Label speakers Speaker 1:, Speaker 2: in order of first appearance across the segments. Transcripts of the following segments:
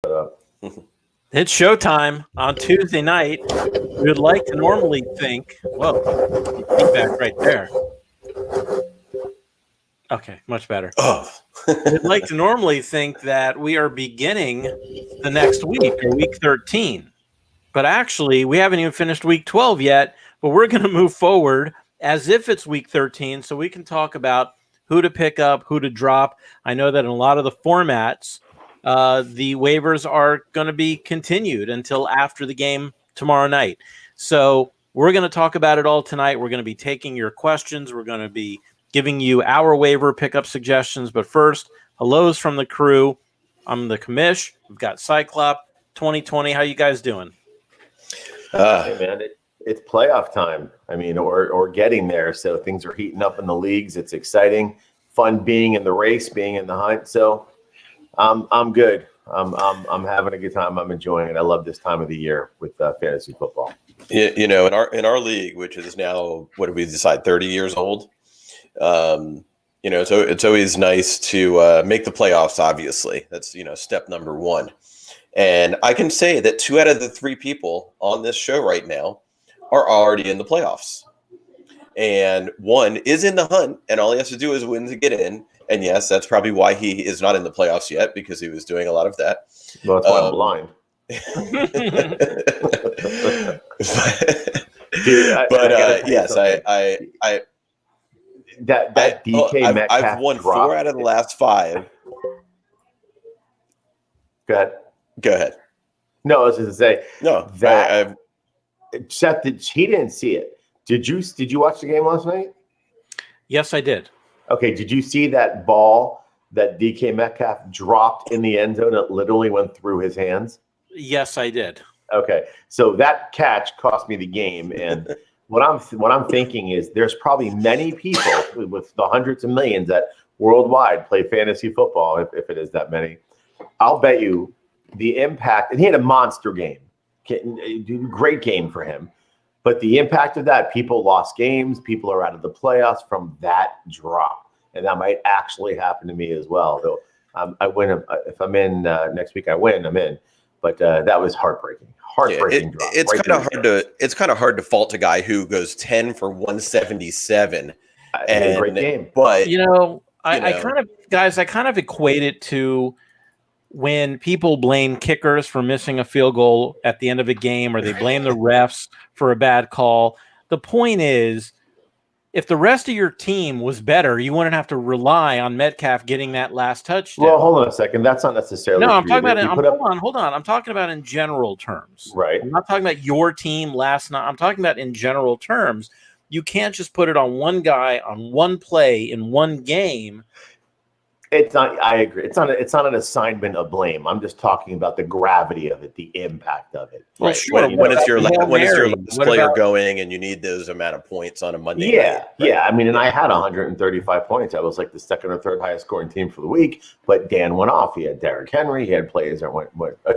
Speaker 1: It's showtime on Tuesday night. We would like to normally think, whoa, feedback right there. Okay, much better.
Speaker 2: Oh.
Speaker 1: We'd like to normally think that we are beginning the next week or week 13. But actually, we haven't even finished week 12 yet, but we're going to move forward as if it's week 13 so we can talk about who to pick up, who to drop. I know that in a lot of the formats, the waivers are going to be continued until after the game tomorrow night. So we're going to talk about it all tonight. We're going to be taking your questions. We're going to be giving you our waiver pickup suggestions. But first, hellos from the crew. I'm the commish. We've got Cyclop 2020. How you guys doing?
Speaker 3: Hey man, it's playoff time. I mean, or getting there. So things are heating up in the leagues. It's exciting, fun being in the race, being in the hunt. So I'm good. I'm having a good time. I'm enjoying it. I love this time of the year with fantasy football.
Speaker 2: You know, in our league, which is now, what did we decide, 30 years old? You know, so it's always nice to make the playoffs. Obviously, that's step number one. And I can say that 2 out of the 3 people on this show right now are already in the playoffs. And 1 is in the hunt, and all he has to do is win to get in. And yes, that's probably why he is not in the playoffs yet, because he was doing a lot of that.
Speaker 3: Well, that's why I'm blind.
Speaker 2: Dude, yes,
Speaker 3: that DK Metcalf
Speaker 2: I've won
Speaker 3: drop.
Speaker 2: 4 out of the last 5.
Speaker 3: Go ahead. No, I was just to say
Speaker 2: that
Speaker 3: Seth, he didn't see it. Did you watch the game last night?
Speaker 1: Yes, I did.
Speaker 3: Okay, did you see that ball that DK Metcalf dropped in the end zone? It literally went through his hands.
Speaker 1: Yes, I did.
Speaker 3: Okay, so that catch cost me the game, and what I'm thinking is there's probably many people with the hundreds of millions that worldwide play fantasy football, if it is that many. I'll bet you the impact, and he had a monster game, great game for him. But the impact of that, people lost games, people are out of the playoffs from that drop. And that might actually happen to me as well. Though I win, if I'm in next week, I win, I'm in. But that was heartbreaking. Heartbreaking drop.
Speaker 2: It's kind of hard to fault a guy who goes 10 for 177.
Speaker 3: And a great game.
Speaker 2: But
Speaker 1: I kind of equate it to when people blame kickers for missing a field goal at the end of a game, or they blame the refs for a bad call. The point is, if the rest of your team was better, you wouldn't have to rely on Metcalf getting that last touchdown.
Speaker 3: Well, hold on a second. That's not necessarily
Speaker 1: No, I'm
Speaker 3: true.
Speaker 1: talking about hold on. I'm talking about in general terms.
Speaker 3: Right.
Speaker 1: I'm not talking about your team last night. I'm talking about in general terms. You can't just put it on one guy on one play in one game.
Speaker 3: It's not. I agree. It's not an assignment of blame. I'm just talking about the gravity of it, the impact of it.
Speaker 2: Right.
Speaker 1: Sure.
Speaker 2: When it's your last player going, and you need those amount of points on a Monday night. Right?
Speaker 3: Yeah. I mean, and I had 135 points. I was like the second or third highest scoring team for the week. But Dan went off. He had Derrick Henry. He had players that went.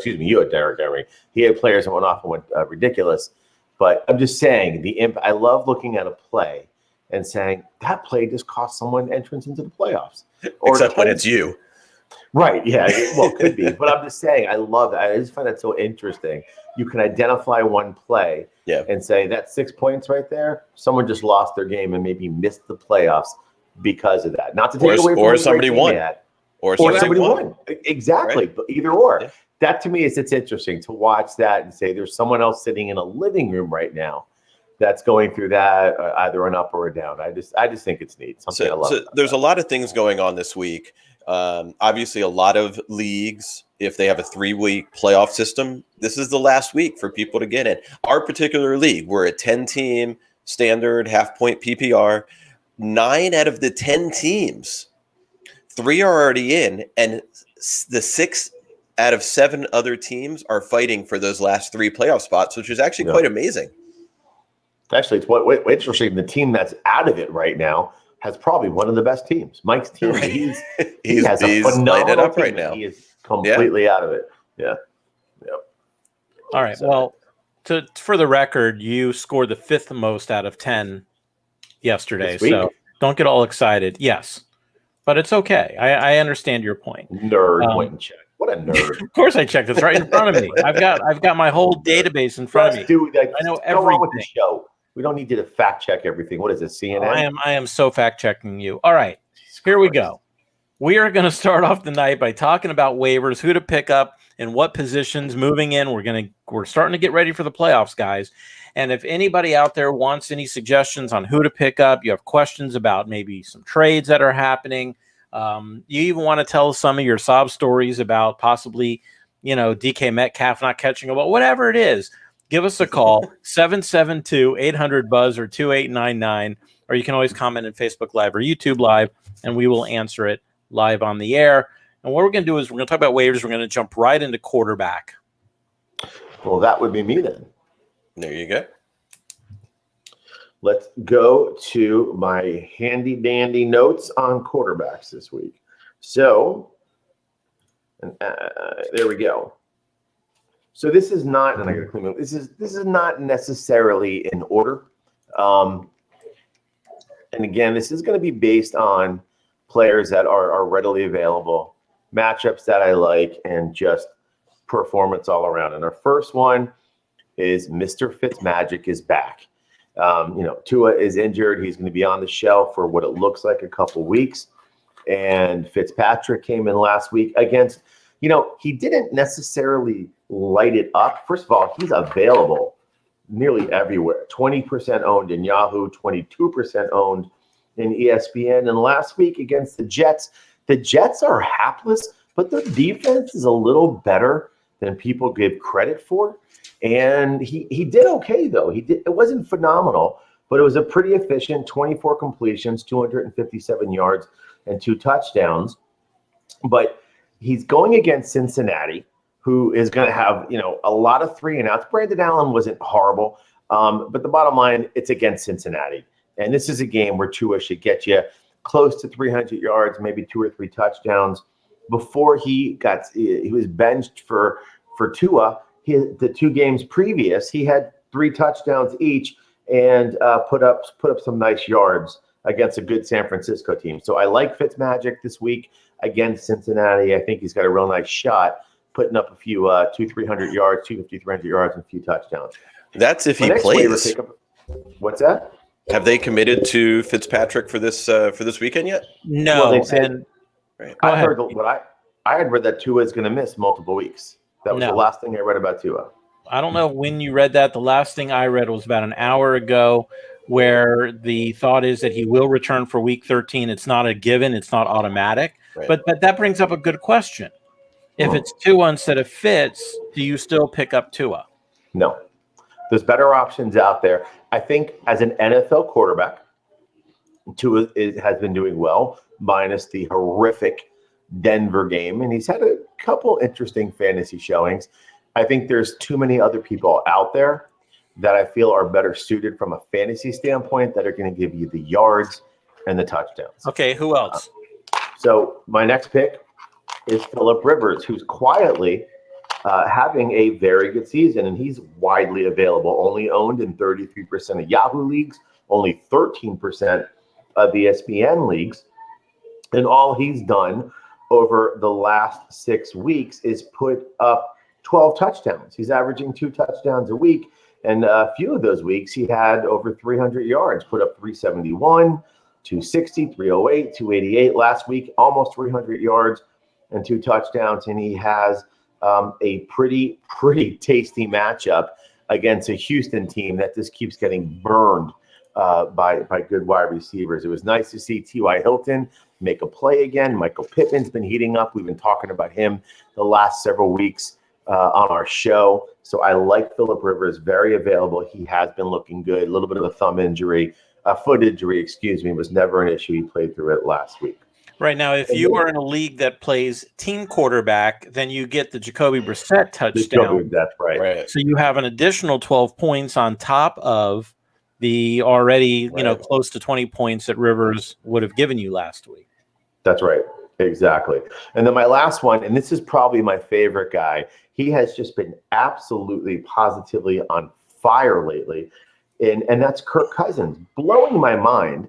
Speaker 3: You had Derrick Henry. He had players that went off and went ridiculous. But I'm just saying I love looking at a play and saying that play just cost someone entrance into the playoffs.
Speaker 2: Except when it's you.
Speaker 3: Right, yeah. Well, it could be. But I'm just saying, I love it. I just find that so interesting. You can identify one play and say, that's 6 points right there. Someone just lost their game and maybe missed the playoffs because of that. Not to take away from
Speaker 2: or somebody won.
Speaker 3: Or somebody won. Exactly.
Speaker 2: Right?
Speaker 3: But either or. Yeah. That to me it's interesting to watch that and say there's someone else sitting in a living room right now that's going through that, either an up or a down. I just think it's neat. Something I love.
Speaker 2: So there's a lot of things going on this week. Obviously, a lot of leagues, if they have a 3-week playoff system, this is the last week for people to get in. Our particular league, we're a 10-team standard half-point PPR. 9 out of the 10 teams, 3 are already in, and the 6 out of 7 other teams are fighting for those last 3 playoff spots, which is actually quite amazing.
Speaker 3: Actually, it's what interesting. The team that's out of it right now has probably one of the best teams. Mike's team. Right. He has a phenomenal team right now. He is completely out of it. Yeah.
Speaker 1: All right. So, well, for the record, you scored the 5th most out of 10 yesterday. So don't get all excited. Yes, but it's okay. I understand your point.
Speaker 3: Nerd point check. What a nerd.
Speaker 1: Of course I checked. It's right in front of me. I've got my whole database in front of me. I know
Speaker 3: Go on with the
Speaker 1: everything.
Speaker 3: show. We don't need you to fact check everything. What is it, CNN?
Speaker 1: I am so fact checking you. All right, here we go. We are going to start off the night by talking about waivers, who to pick up, and what positions moving in. We're starting to get ready for the playoffs, guys. And if anybody out there wants any suggestions on who to pick up, you have questions about maybe some trades that are happening. You even want to tell some of your sob stories about possibly, DK Metcalf not catching a ball, whatever it is. Give us a call, 772-800-BUZZ or 2899, or you can always comment in Facebook Live or YouTube Live, and we will answer it live on the air. And what we're going to do is we're going to talk about waivers. We're going to jump right into quarterback.
Speaker 3: Well, that would be me then.
Speaker 2: There you go.
Speaker 3: Let's go to my handy dandy notes on quarterbacks this week. So, there we go. So this is not, and I got to clean up. This is not necessarily in order. And again, this is going to be based on players that are readily available, matchups that I like, and just performance all around. And our first one is Mr. Fitzmagic is back. Tua is injured. He's going to be on the shelf for what it looks like a couple weeks. And Fitzpatrick came in last week against, he didn't necessarily light it up. First of all, he's available nearly everywhere. 20% owned in Yahoo, 22% owned in ESPN. And last week against the Jets are hapless, but their defense is a little better than people give credit for. And he did okay, though. It wasn't phenomenal, but it was a pretty efficient 24 completions, 257 yards, and 2 touchdowns. But he's going against Cincinnati, who is going to have, a lot of 3-and-outs. Brandon Allen wasn't horrible, but the bottom line, it's against Cincinnati. And this is a game where Tua should get you close to 300 yards, maybe 2 or 3 touchdowns. Before he was benched for Tua, the 2 games previous, he had 3 touchdowns each and put up some nice yards against a good San Francisco team. So I like Fitzmagic this week against Cincinnati. I think he's got a real nice shot, putting up a few 200-300 yards, 250-300 yards, and a few touchdowns.
Speaker 2: That's if he plays.
Speaker 3: What's that?
Speaker 2: Have they committed to Fitzpatrick for this weekend yet?
Speaker 1: No.
Speaker 3: Well, they said,
Speaker 2: right.
Speaker 3: I heard I had read that Tua is going to miss multiple weeks. That was the last thing I read about Tua.
Speaker 1: I don't know when you read that. The last thing I read was about an hour ago, where the thought is that he will return for week 13. It's not a given. It's not automatic.
Speaker 2: Right.
Speaker 1: But that brings up a good question. If it's Tua instead of Fitz, do you still pick up Tua?
Speaker 3: No. There's better options out there. I think as an NFL quarterback, Tua has been doing well, minus the horrific Denver game. And he's had a couple interesting fantasy showings. I think there's too many other people out there that I feel are better suited from a fantasy standpoint that are going to give you the yards and the touchdowns.
Speaker 1: Okay, who else?
Speaker 3: So my next pick is Phillip Rivers, who's quietly having a very good season, and he's widely available, only owned in 33% of Yahoo leagues, only 13% of ESPN leagues. And all he's done over the last 6 weeks is put up 12 touchdowns. He's averaging 2 touchdowns a week. And a few of those weeks, he had over 300 yards, put up 371, 260, 308, 288. Last week, almost 300 yards and 2 touchdowns. And he has a pretty tasty matchup against a Houston team that just keeps getting burned by good wide receivers. It was nice to see T.Y. Hilton make a play again. Michael Pittman's been heating up. We've been talking about him the last several weeks on our show. So I like Phillip Rivers, very available. He has been looking good. A little bit of a foot injury, was never an issue. He played through it last week.
Speaker 1: Right now, if you are in a league that plays team quarterback, then you get the Jacoby Brissett touchdown.
Speaker 3: That's right.
Speaker 1: So you have an additional 12 points on top of the already, close to 20 points that Rivers would have given you last week. That's
Speaker 3: right. Exactly. And then my last one, and this is probably my favorite guy. He has just been absolutely positively on fire lately. And that's Kirk Cousins. Blowing my mind.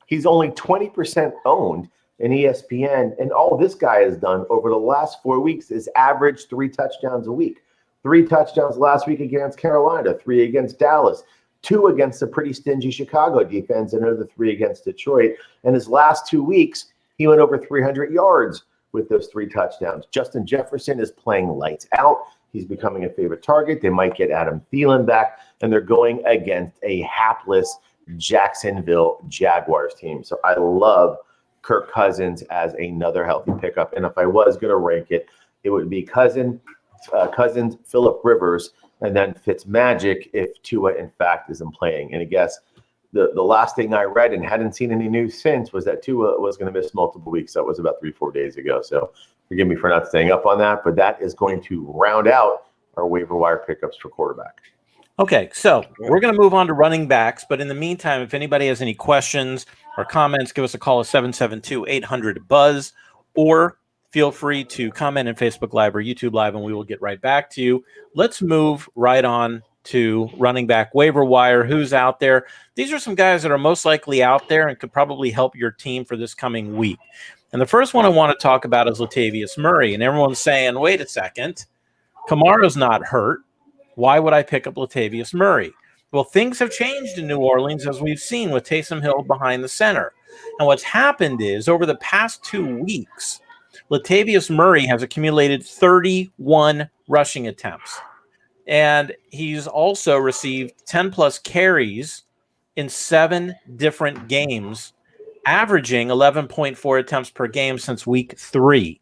Speaker 3: He's only 20% owned and ESPN, and all this guy has done over the last 4 weeks is average 3 touchdowns a week. 3 touchdowns last week against Carolina, 3 against Dallas, 2 against a pretty stingy Chicago defense, and another 3 against Detroit. And his last 2 weeks, he went over 300 yards with those 3 touchdowns. Justin Jefferson is playing lights out. He's becoming a favorite target. They might get Adam Thielen back, and they're going against a hapless Jacksonville Jaguars team. So I love Kirk Cousins as another healthy pickup. And if I was going to rank it, it would be Cousins, Phillip Rivers, and then Fitzmagic if Tua, in fact, isn't playing. And I guess the last thing I read and hadn't seen any news since was that Tua was going to miss multiple weeks. That was about 3-4 days ago. So forgive me for not staying up on that, but that is going to round out our waiver wire pickups for quarterback.
Speaker 1: Okay, so we're going to move on to running backs. But in the meantime, if anybody has any questions or comments, give us a call at 772-800-BUZZ, or feel free to comment in Facebook Live or YouTube Live, and we will get right back to you. Let's move right on to running back waiver wire. Who's out there? These are some guys that are most likely out there and could probably help your team for this coming week. And the first one I want to talk about is Latavius Murray. And everyone's saying, wait a second, Kamara's not hurt. Why would I pick up Latavius Murray? Well, things have changed in New Orleans, as we've seen with Taysom Hill behind the center. And what's happened is over the past 2 weeks, Latavius Murray has accumulated 31 rushing attempts. And he's also received 10-plus carries in 7 different games, averaging 11.4 attempts per game since week 3.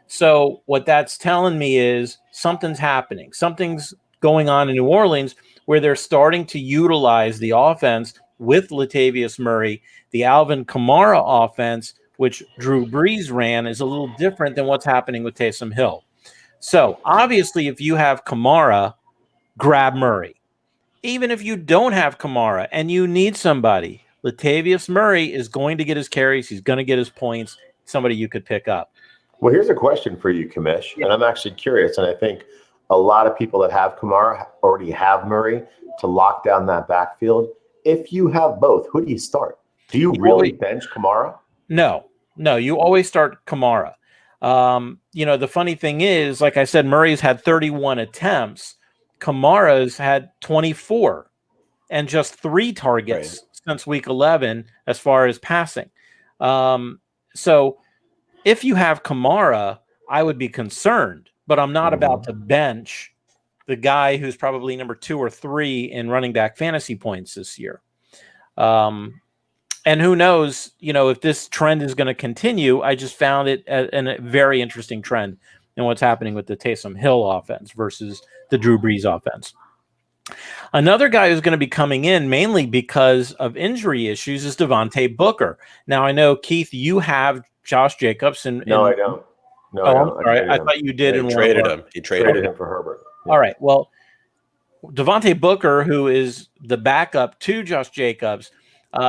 Speaker 1: So what that's telling me is something's happening. Something's going on in New Orleans where they're starting to utilize the offense with Latavius Murray. The Alvin Kamara offense, which Drew Brees ran, is a little different than what's happening with Taysom Hill. So obviously, if you have Kamara, grab Murray. Even if you don't have Kamara and you need somebody, Latavius Murray is going to get his carries. He's going to get his points. Somebody you could pick up.
Speaker 3: Well, here's a question for you, Kamish, and I'm actually curious, and I think a lot of people that have Kamara already have Murray to lock down that backfield. If you have both, who do you start? Do you really bench Kamara?
Speaker 1: No, you always start Kamara. The funny thing is, like I said, Murray's had 31 attempts. Kamara's had 24 and just 3 targets since week 11 as far as passing. So if you have Kamara, I would be concerned, but I'm not about to bench the guy who's probably number 2 or 3 in running back fantasy points this year. And who knows, if this trend is going to continue. I just found it a very interesting trend in what's happening with the Taysom Hill offense versus the Drew Brees offense. Another guy who's going to be coming in mainly because of injury issues is Devontae Booker. Now, I know, Keith, you have Josh Jacobs.
Speaker 3: No, I don't. No,
Speaker 1: I don't. All right. I thought you did.
Speaker 2: He traded him. He traded him
Speaker 3: for Herbert.
Speaker 1: Yeah. All right. Well, Devontae Booker, who is the backup to Josh Jacobs,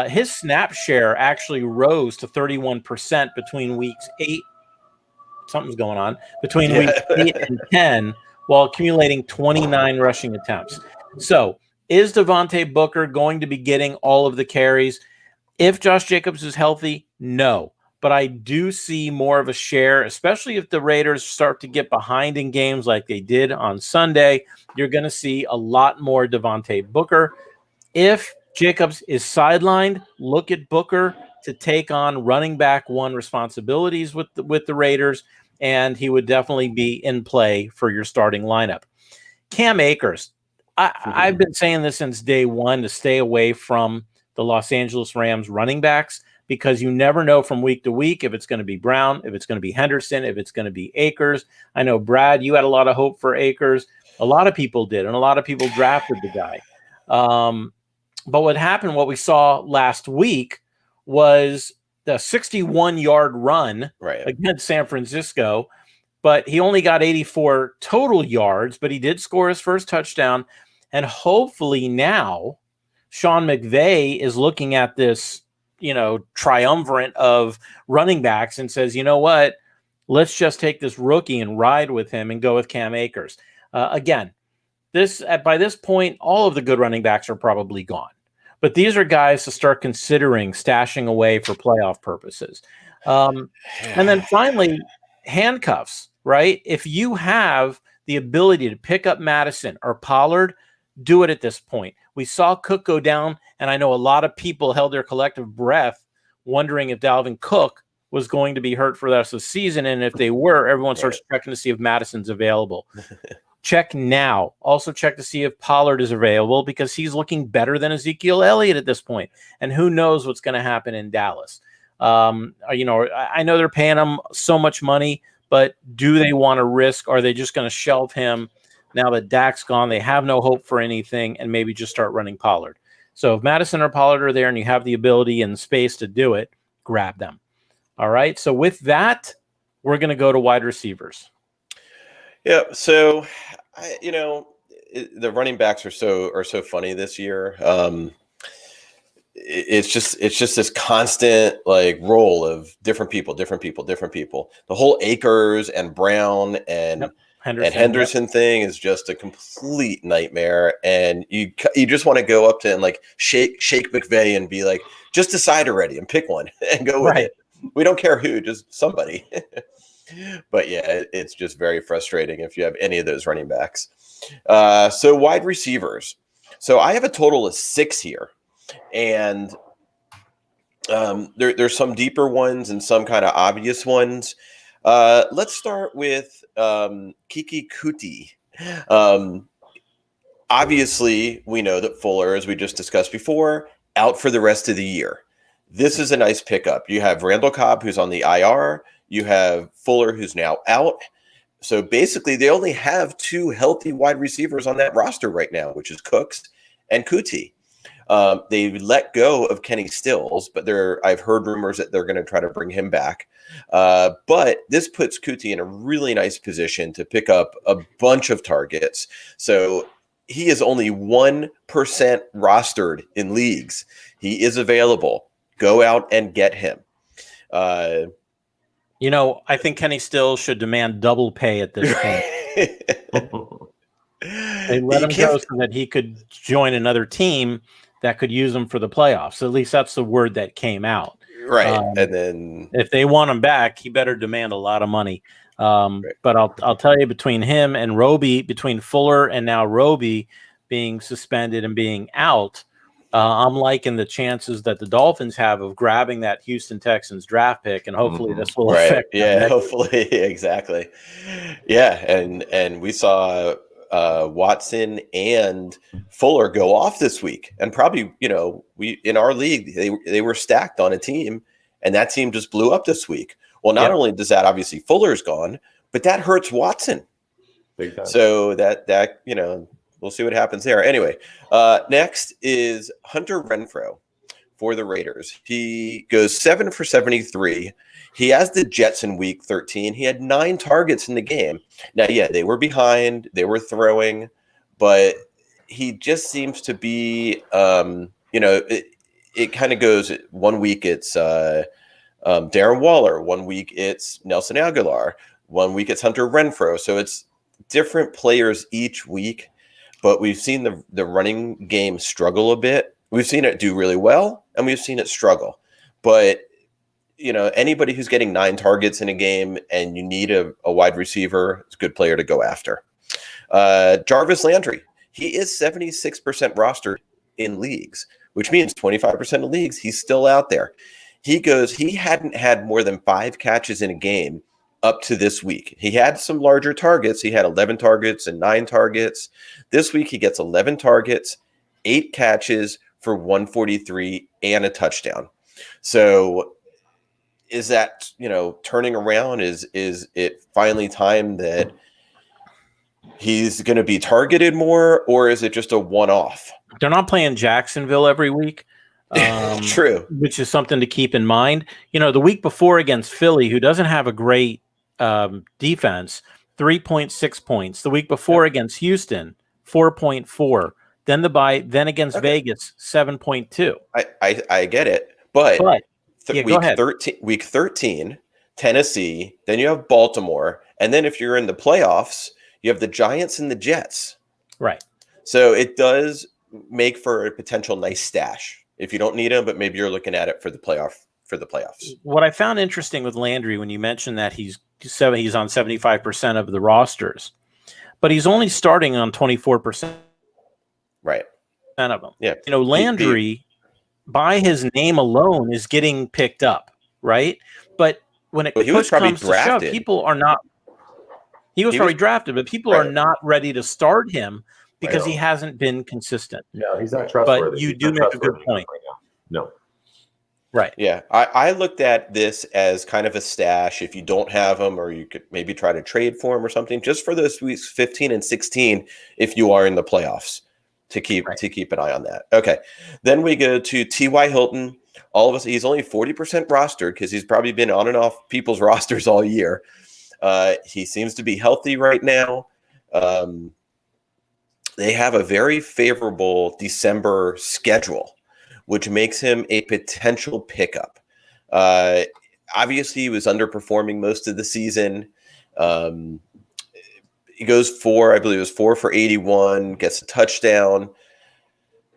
Speaker 1: his snap share actually rose to 31% between weeks 8. Something's going on between weeks 8 and 10, while accumulating 29 rushing attempts. So, is Devontae Booker going to be getting all of the carries? If Josh Jacobs is healthy, no. But I do see more of a share, especially if the Raiders start to get behind in games like they did on Sunday. You're going to see a lot more Devontae Booker. If Jacobs is sidelined, look at Booker to take on running back 1 responsibilities with the Raiders, and he would definitely be in play for your starting lineup. Cam Akers, I've been saying this since day one to stay away from the Los Angeles Rams running backs, because you never know from week to week if it's going to be Brown, if it's going to be Henderson, if it's going to be Akers. I know, Brad, you had a lot of hope for Akers. A lot of people did, and a lot of people drafted the guy. But what happened, what we saw last week, was the 61-yard run against San Francisco, but he only got 84 total yards, but he did score his first touchdown. And hopefully now Sean McVay is looking at this, triumvirate of running backs and says, you know what, let's just take this rookie and ride with him and go with Cam Akers. Again, by this point, all of the good running backs are probably gone. But these are guys to start considering stashing away for playoff purposes. And then finally, handcuffs, right? If you have the ability to pick up Madison or Pollard, do it at this point. We saw Cook go down, and I know a lot of people held their collective breath wondering if Dalvin Cook was going to be hurt for the rest of the season. And if they were, everyone starts checking to see if Madison's available. Check now. Also check to see if Pollard is available because he's looking better than Ezekiel Elliott at this point. And who knows what's going to happen in Dallas. You know, I know they're paying him so much money, but do they want to risk? Or are they just going to shelve him now that Dak's gone? They have no hope for anything and maybe just start running Pollard. So if Madison or Pollard are there and you have the ability and space to do it, grab them. All right. So with that, we're going to go to wide receivers.
Speaker 2: Yeah. So, you know, the running backs are so funny this year. It's just this constant like roll of different people. The whole Akers and Brown and Henderson thing is just a complete nightmare. And you just want to go up to and like shake McVay and be like, just decide already and pick one and go with it. We don't care who, just somebody. But yeah, it's just very frustrating if you have any of those running backs. So wide receivers. So I have a total of 6 here. And there's some deeper ones and some kind of obvious ones. Let's start with Keke Coutee. Obviously, we know that Fuller, as we just discussed before, out for the rest of the year. This is a nice pickup. You have Randall Cobb, who's on the IR. You have Fuller, who's now out. So basically, they only have 2 healthy wide receivers on that roster right now, which is Cooks and Coutee. They let go of Kenny Stills, but I've heard rumors that they're going to try to bring him back. But this puts Coutee in a really nice position to pick up a bunch of targets. So he is only 1% rostered in leagues. He is available. Go out and get him.
Speaker 1: You know, I think Kenny Stills should demand double pay at this point. They let him go so that he could join another team that could use him for the playoffs. At least that's the word that came out.
Speaker 2: Right. And then
Speaker 1: if they want him back, he better demand a lot of money. But I'll tell you, between him and Roby, between Fuller and now Roby being suspended and being out, I'm liking the chances that the Dolphins have of grabbing that Houston Texans draft pick, and hopefully this will affect them.
Speaker 2: Yeah, hopefully. Exactly. Yeah. And we saw Watson and Fuller go off this week, and probably, you know, we in our league they were stacked on a team, and that team just blew up this week. Well, not only does that, obviously Fuller's gone, but that hurts Watson. Big time. So that you know, we'll see what happens there. Anyway, next is Hunter Renfrow for the Raiders. He goes 7 for 73. He has the Jets in week 13. He had 9 targets in the game. Now, yeah, they were behind. They were throwing. But he just seems to be, you know, it kind of goes, 1 week it's Darren Waller. 1 week it's Nelson Aguilar. 1 week it's Hunter Renfrow. So it's different players each week. But we've seen the running game struggle a bit. We've seen it do really well, and we've seen it struggle. But, you know, anybody who's getting 9 targets in a game and you need a wide receiver, it's a good player to go after. Jarvis Landry, he is 76% rostered in leagues, which means 25% of leagues, he's still out there. He hadn't had more than 5 catches in a game up to this week. He had some larger targets. He had 11 targets and 9 targets. This week, he gets 11 targets, 8 catches for 143 and a touchdown. So is that, you know, turning around? Is it finally time that he's going to be targeted more, or is it just a one-off?
Speaker 1: They're not playing Jacksonville every week.
Speaker 2: True.
Speaker 1: Which is something to keep in mind. You know, the week before against Philly, who doesn't have a great defense, 3.6 points. The week before against Houston, 4.4. Then then against Vegas, 7.2.
Speaker 2: I get it, but week 13, Tennessee, then you have Baltimore, and then if you're in the playoffs, you have the Giants and the Jets.
Speaker 1: Right.
Speaker 2: So it does make for a potential nice stash if you don't need them, but maybe you're looking at it for the playoff for the playoffs.
Speaker 1: What I found interesting with Landry when you mentioned that he's on 75% of the rosters, but he's only starting on 24%
Speaker 2: Right.
Speaker 1: of them.
Speaker 2: Yeah.
Speaker 1: Landry, by his name alone, is getting picked up, right? But when
Speaker 2: Well, he was
Speaker 1: push
Speaker 2: probably
Speaker 1: comes to shove,
Speaker 2: drafted.
Speaker 1: people are not. He was probably drafted, but people are not ready to start him because he hasn't been consistent.
Speaker 3: No, he's not trustworthy.
Speaker 1: But you
Speaker 3: He's
Speaker 1: do
Speaker 3: not
Speaker 1: make a good
Speaker 3: trustworthy
Speaker 1: point.
Speaker 3: right now. No.
Speaker 1: Right.
Speaker 2: Yeah. I looked at this as kind of a stash. If you don't have him, or you could maybe try to trade for him or something, just for those weeks 15 and 16, if you are in the playoffs, to keep an eye on that. Okay. Then we go to T.Y. Hilton. All of us, he's only 40% rostered because he's probably been on and off people's rosters all year. He seems to be healthy right now. They have a very favorable December schedule, which makes him a potential pickup. Obviously, he was underperforming most of the season. He goes I believe it was 4 for 81, gets a touchdown.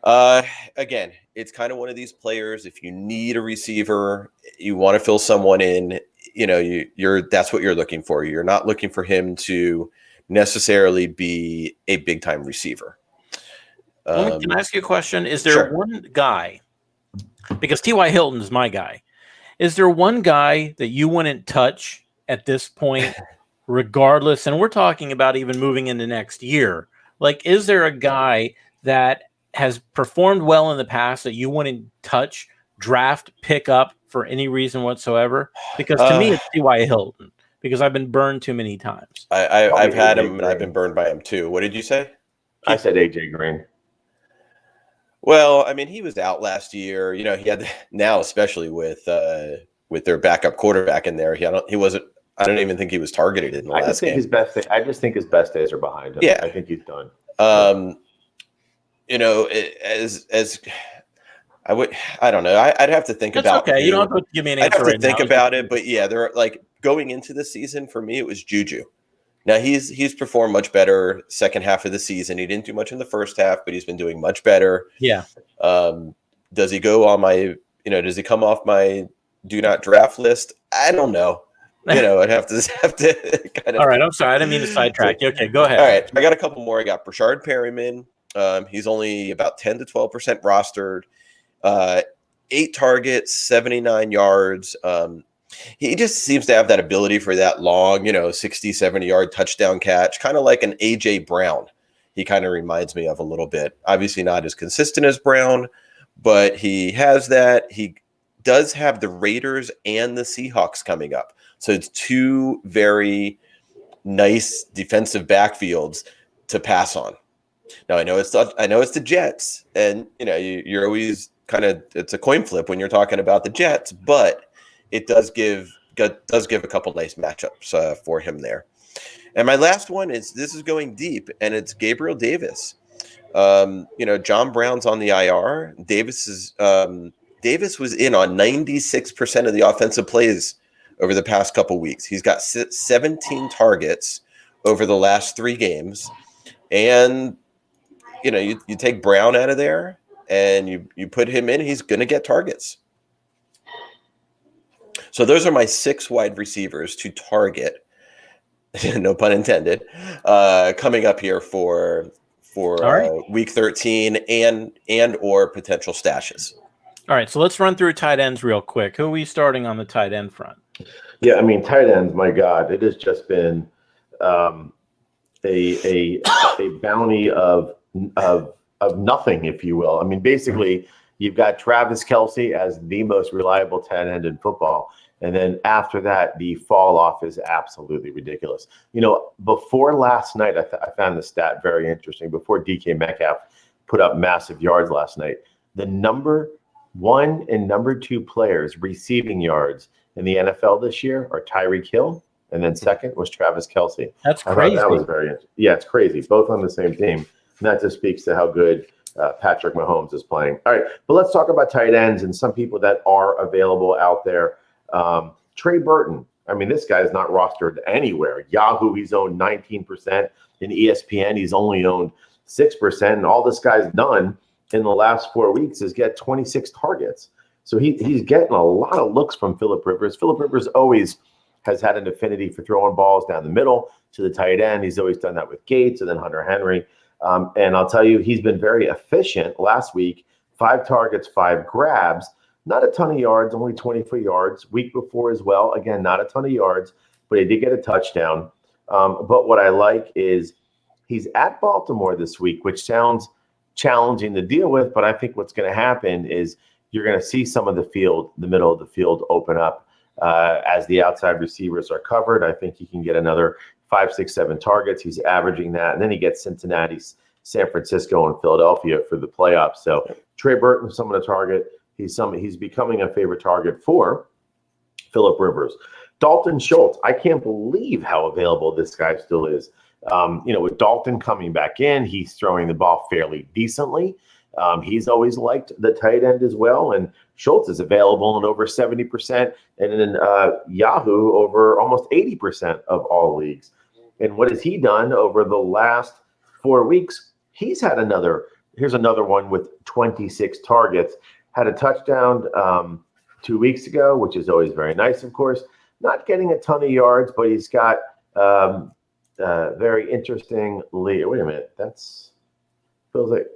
Speaker 2: Again, it's kind of one of these players. If you need a receiver, you want to fill someone in, that's what you're looking for. You're not looking for him to necessarily be a big time receiver.
Speaker 1: Can I ask you a question? Is there one guy, because T.Y. Hilton is my guy, is there one guy that you wouldn't touch at this point, regardless? And we're talking about even moving into next year. Like, is there a guy that has performed well in the past that you wouldn't touch, draft, pick up for any reason whatsoever? Because to me, it's T.Y. Hilton, because I've been burned too many times.
Speaker 2: I've had him, and I've been burned by him too. What did you say?
Speaker 3: I said AJ Green.
Speaker 2: Well, I mean, he was out last year. He had now, especially with their backup quarterback in there. He wasn't. I don't even think he was targeted in the last game.
Speaker 3: I just think his best days are behind him.
Speaker 2: Yeah,
Speaker 3: I think he's done.
Speaker 2: I don't know. I'd have to think about.
Speaker 1: Okay, you don't have to give me an answer.
Speaker 2: I'd have to think about it, but yeah, they're like going into the season for me. It was Juju. Now he's performed much better second half of the season. He didn't do much in the first half, but he's been doing much better.
Speaker 1: Yeah.
Speaker 2: Does he go on my? Does he come off my do not draft list? I don't know. I'd have to kind of.
Speaker 1: All right, I'm sorry. I didn't mean to sidetrack you. Okay, go ahead.
Speaker 2: All right, I got a couple more. I got Brashard Perryman. He's only about 10 to 12% rostered. 8 targets, 79 yards. He just seems to have that ability for that long, 60, 70-yard touchdown catch, kind of like an A.J. Brown. He kind of reminds me of a little bit. Obviously not as consistent as Brown, but he has that. He does have the Raiders and the Seahawks coming up. So it's 2 very nice defensive backfields to pass on. Now I know it's the Jets, and you're always kind of, it's a coin flip when you're talking about the Jets, but it does give a couple nice matchups for him there. And my last one this is going deep, and it's Gabriel Davis. John Brown's on the IR. Davis was in on 96% of the offensive plays over the past couple weeks. He's got 17 targets over the last 3 games, and you take Brown out of there and you put him in, he's going to get targets. So those are my 6 wide receivers to target, no pun intended, coming up here for week 13 and or potential stashes.
Speaker 1: All right, so let's run through tight ends real quick. Who are we starting on the tight end front?
Speaker 3: Yeah, I mean, tight ends, my God, it has just been a bounty of nothing, if you will. I mean, basically, you've got Travis Kelce as the most reliable tight end in football. And then after that, the fall off is absolutely ridiculous. Before last night, I found the stat very interesting. Before DK Metcalf put up massive yards last night, the number 1 and number 2 players receiving yards in the NFL this year are Tyreek Hill, and then second was Travis Kelce.
Speaker 1: That's crazy.
Speaker 3: That was very interesting. Yeah, it's crazy. Both on the same team. And that just speaks to how good Patrick Mahomes is playing. All right, but let's talk about tight ends and some people that are available out there. Trey Burton. I mean, this guy is not rostered anywhere. Yahoo, he's owned 19%. In ESPN, he's only owned 6%. And all this guy's done in the last 4 weeks is get 26 targets. So he's getting a lot of looks from Phillip Rivers. Phillip Rivers always has had an affinity for throwing balls down the middle to the tight end. He's always done that with Gates and then Hunter Henry. And I'll tell you, he's been very efficient. Last week, 5 targets, 5 grabs, not a ton of yards, only 24 yards. Week before as well, again, not a ton of yards, but he did get a touchdown. But what I like is he's at Baltimore this week, which sounds challenging to deal with, but I think what's going to happen is you're going to see some of the field, the middle of the field open up as the outside receivers are covered. I think he can get another 5, 6, 7 targets. He's averaging that. And then he gets Cincinnati, San Francisco, and Philadelphia for the playoffs. So Trey Burton, someone to target. He's becoming a favorite target for Phillip Rivers. Dalton Schultz, I can't believe how available this guy still is. With Dalton coming back in, he's throwing the ball fairly decently. He's always liked the tight end as well. And Schultz is available in over 70%, and in Yahoo over almost 80% of all leagues. And what has he done over the last 4 weeks? He's had here's another one with 26 targets. Had a touchdown 2 weeks ago, which is always very nice, of course. Not getting a ton of yards, but he's got very interesting lead. Wait a minute, feels like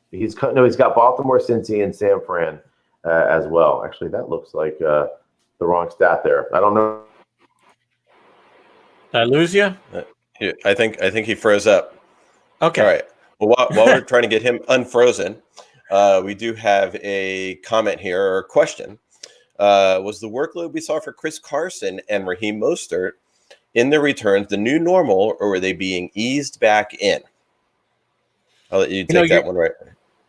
Speaker 3: he's got Baltimore, Cincy, and San Fran as well. Actually, that looks like the wrong stat there. I don't know.
Speaker 1: Did I lose you?
Speaker 2: I think he froze up.
Speaker 1: Okay.
Speaker 2: All right. Well, while we're trying to get him unfrozen, we do have a comment here or a question. Was the workload we saw for Chris Carson and Raheem Mostert in their returns the new normal, or were they being eased back in? I'll let you take that one right.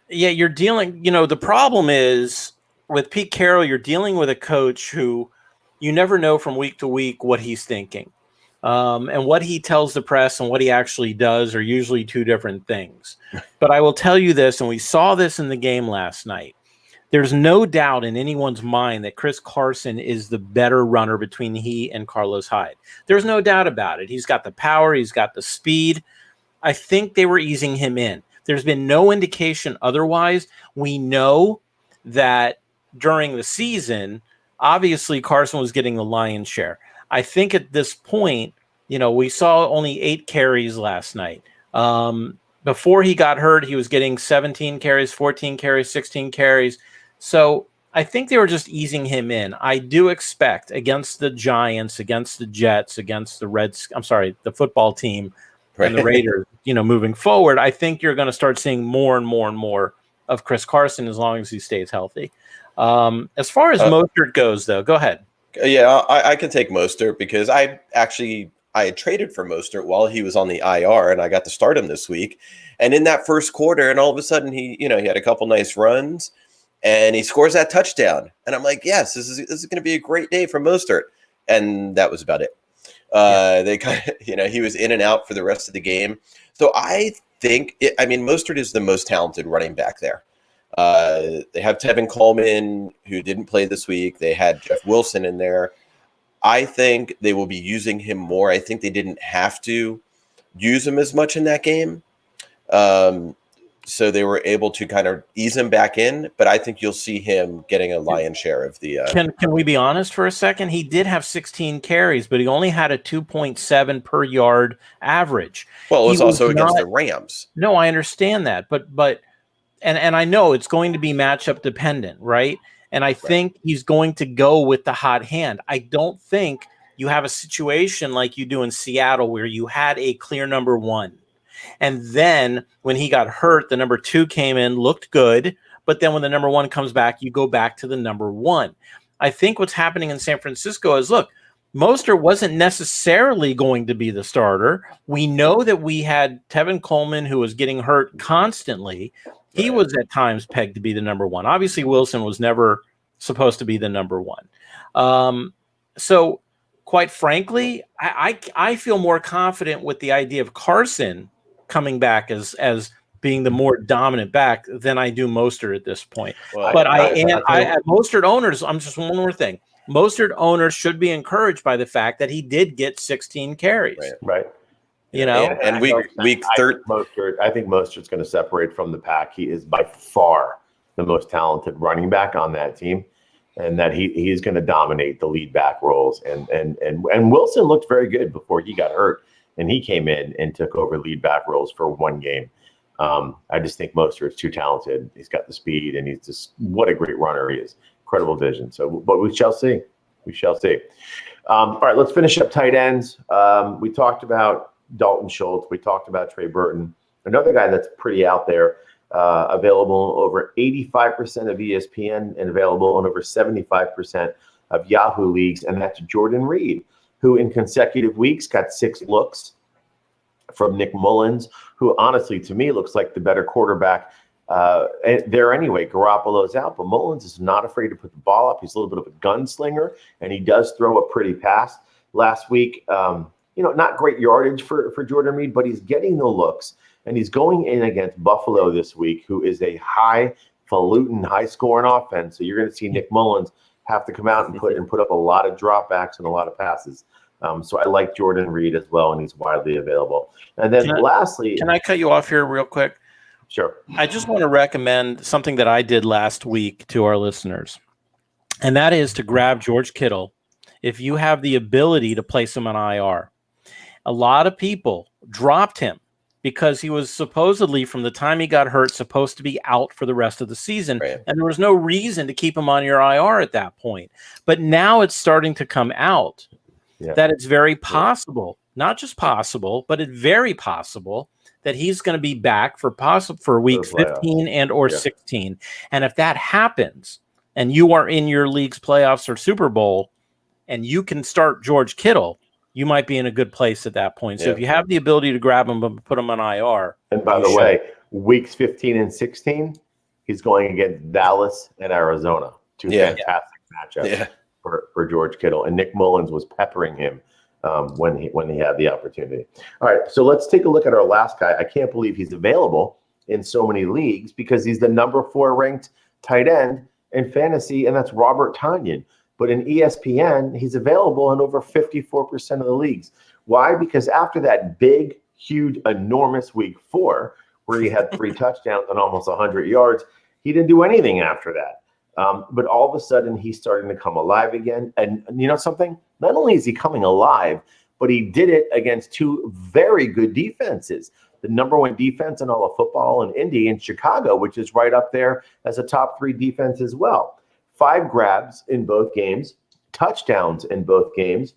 Speaker 1: Yeah, you're dealing, the problem is with Pete Carroll, you're dealing with a coach who you never know from week to week what he's thinking. And what he tells the press and what he actually does are usually two different things. But I will tell you this, and we saw this in the game last night. There's no doubt in anyone's mind that Chris Carson is the better runner between he and Carlos Hyde. There's no doubt about it. He's got the power. He's got the speed. I think they were easing him in. There's been no indication otherwise. We know that during the season, obviously Carson was getting the lion's share. I think at this point, we saw only 8 carries last night. Before he got hurt, he was getting 17 carries, 14 carries, 16 carries. So I think they were just easing him in. I do expect against the Giants, against the Jets, against the football team and the Raiders, moving forward, I think you're going to start seeing more and more and more of Chris Carson as long as he stays healthy. As far as Mostert goes, though, go ahead.
Speaker 2: Yeah, I can take Mostert because I had traded for Mostert while he was on the IR, and I got to start him this week. And in that first quarter, and all of a sudden he had a couple nice runs, and he scores that touchdown. And I'm like, yes, this is going to be a great day for Mostert. And that was about it. They kind of, he was in and out for the rest of the game. So I think, Mostert is the most talented running back there. They have Tevin Coleman, who didn't play this week. They had Jeff Wilson in there. I think they will be using him more. I think they didn't have to use him as much in that game. So they were able to kind of ease him back in, but I think you'll see him getting a lion's share of the.
Speaker 1: Can we be honest for a second? He did have 16 carries, but he only had a 2.7 per yard average.
Speaker 2: Well, it was also against the Rams.
Speaker 1: No, I understand that, but I know it's going to be matchup dependent, right? And I think he's going to go with the hot hand. I don't think you have a situation like you do in Seattle where you had a clear number one. And then when he got hurt, the number 2 came in, looked good. But then when the number 1 comes back, you go back to the number 1. I think what's happening in San Francisco is, look, Mostert wasn't necessarily going to be the starter. We know that we had Tevin Coleman, who was getting hurt constantly. He was at times pegged to be the number 1. Obviously, Wilson was never supposed to be the number 1. So, quite frankly, I feel more confident with the idea of Carson coming back as being the more dominant back than I do Mostert at this point. Well, but Mostert owners, I'm just one more thing. Mostert owners should be encouraged by the fact that he did get 16 carries.
Speaker 3: Right.
Speaker 2: And week 13.
Speaker 3: I think Mostert's going to separate from the pack. He is by far the most talented running back on that team. and that he's going to dominate the lead back roles. And Wilson looked very good before he got hurt, and he came in and took over lead back roles for one game. I just think Mostert's too talented. He's got the speed, and he's just what a great runner he is. Incredible vision. So, but we shall see. We shall see. All right, let's finish up tight ends. We talked about Dalton Schultz. We talked about Trey Burton. Another guy that's pretty out there, available over 85% of ESPN and available in over 75% of Yahoo leagues, and that's Jordan Reed, who in consecutive weeks got 6 looks from Nick Mullins, who honestly to me looks like the better quarterback there anyway. Garoppolo's out, but Mullins is not afraid to put the ball up. He's a little bit of a gunslinger, and he does throw a pretty pass. Last week, not great yardage for Jordan Reed, but he's getting the looks, and he's going in against Buffalo this week, who is a highfalutin, high-scoring offense. So you're going to see Nick Mullins have to come out and put up a lot of dropbacks and a lot of passes. So I like Jordan Reed as well, and he's widely available. And then lastly,
Speaker 1: can I cut you off here real quick?
Speaker 3: Sure.
Speaker 1: I just want to recommend something that I did last week to our listeners, and that is to grab George Kittle if you have the ability to place him on IR. A lot of people dropped him because he was supposedly, from the time he got hurt, supposed to be out for the rest of the season. Right. And there was no reason to keep him on your IR at that point. But now it's starting to come out that it's very possible, not just possible, but it's very possible that he's going to be back for weeks 15 and or 16. And if that happens and you are in your league's playoffs or Super Bowl and you can start George Kittle, you might be in a good place at that point. So if you have the ability to grab him and put him on IR.
Speaker 3: And by the way, weeks 15 and 16, he's going against Dallas and Arizona. Two fantastic matchups for George Kittle. And Nick Mullins was peppering him when he had the opportunity. All right, so let's take a look at our last guy. I can't believe he's available in so many leagues because he's the number 4 ranked tight end in fantasy, and that's Robert Tonyan. But in ESPN, he's available in over 54% of the leagues. Why? Because after that big, huge, enormous week 4, where he had 3 touchdowns and almost 100 yards, he didn't do anything after that. But all of a sudden, he's starting to come alive again. And you know something? Not only is he coming alive, but he did it against 2 very good defenses. The number 1 defense in all of football in Indy and Chicago, which is right up there as a top 3 defense as well. 5 grabs in both games, touchdowns in both games,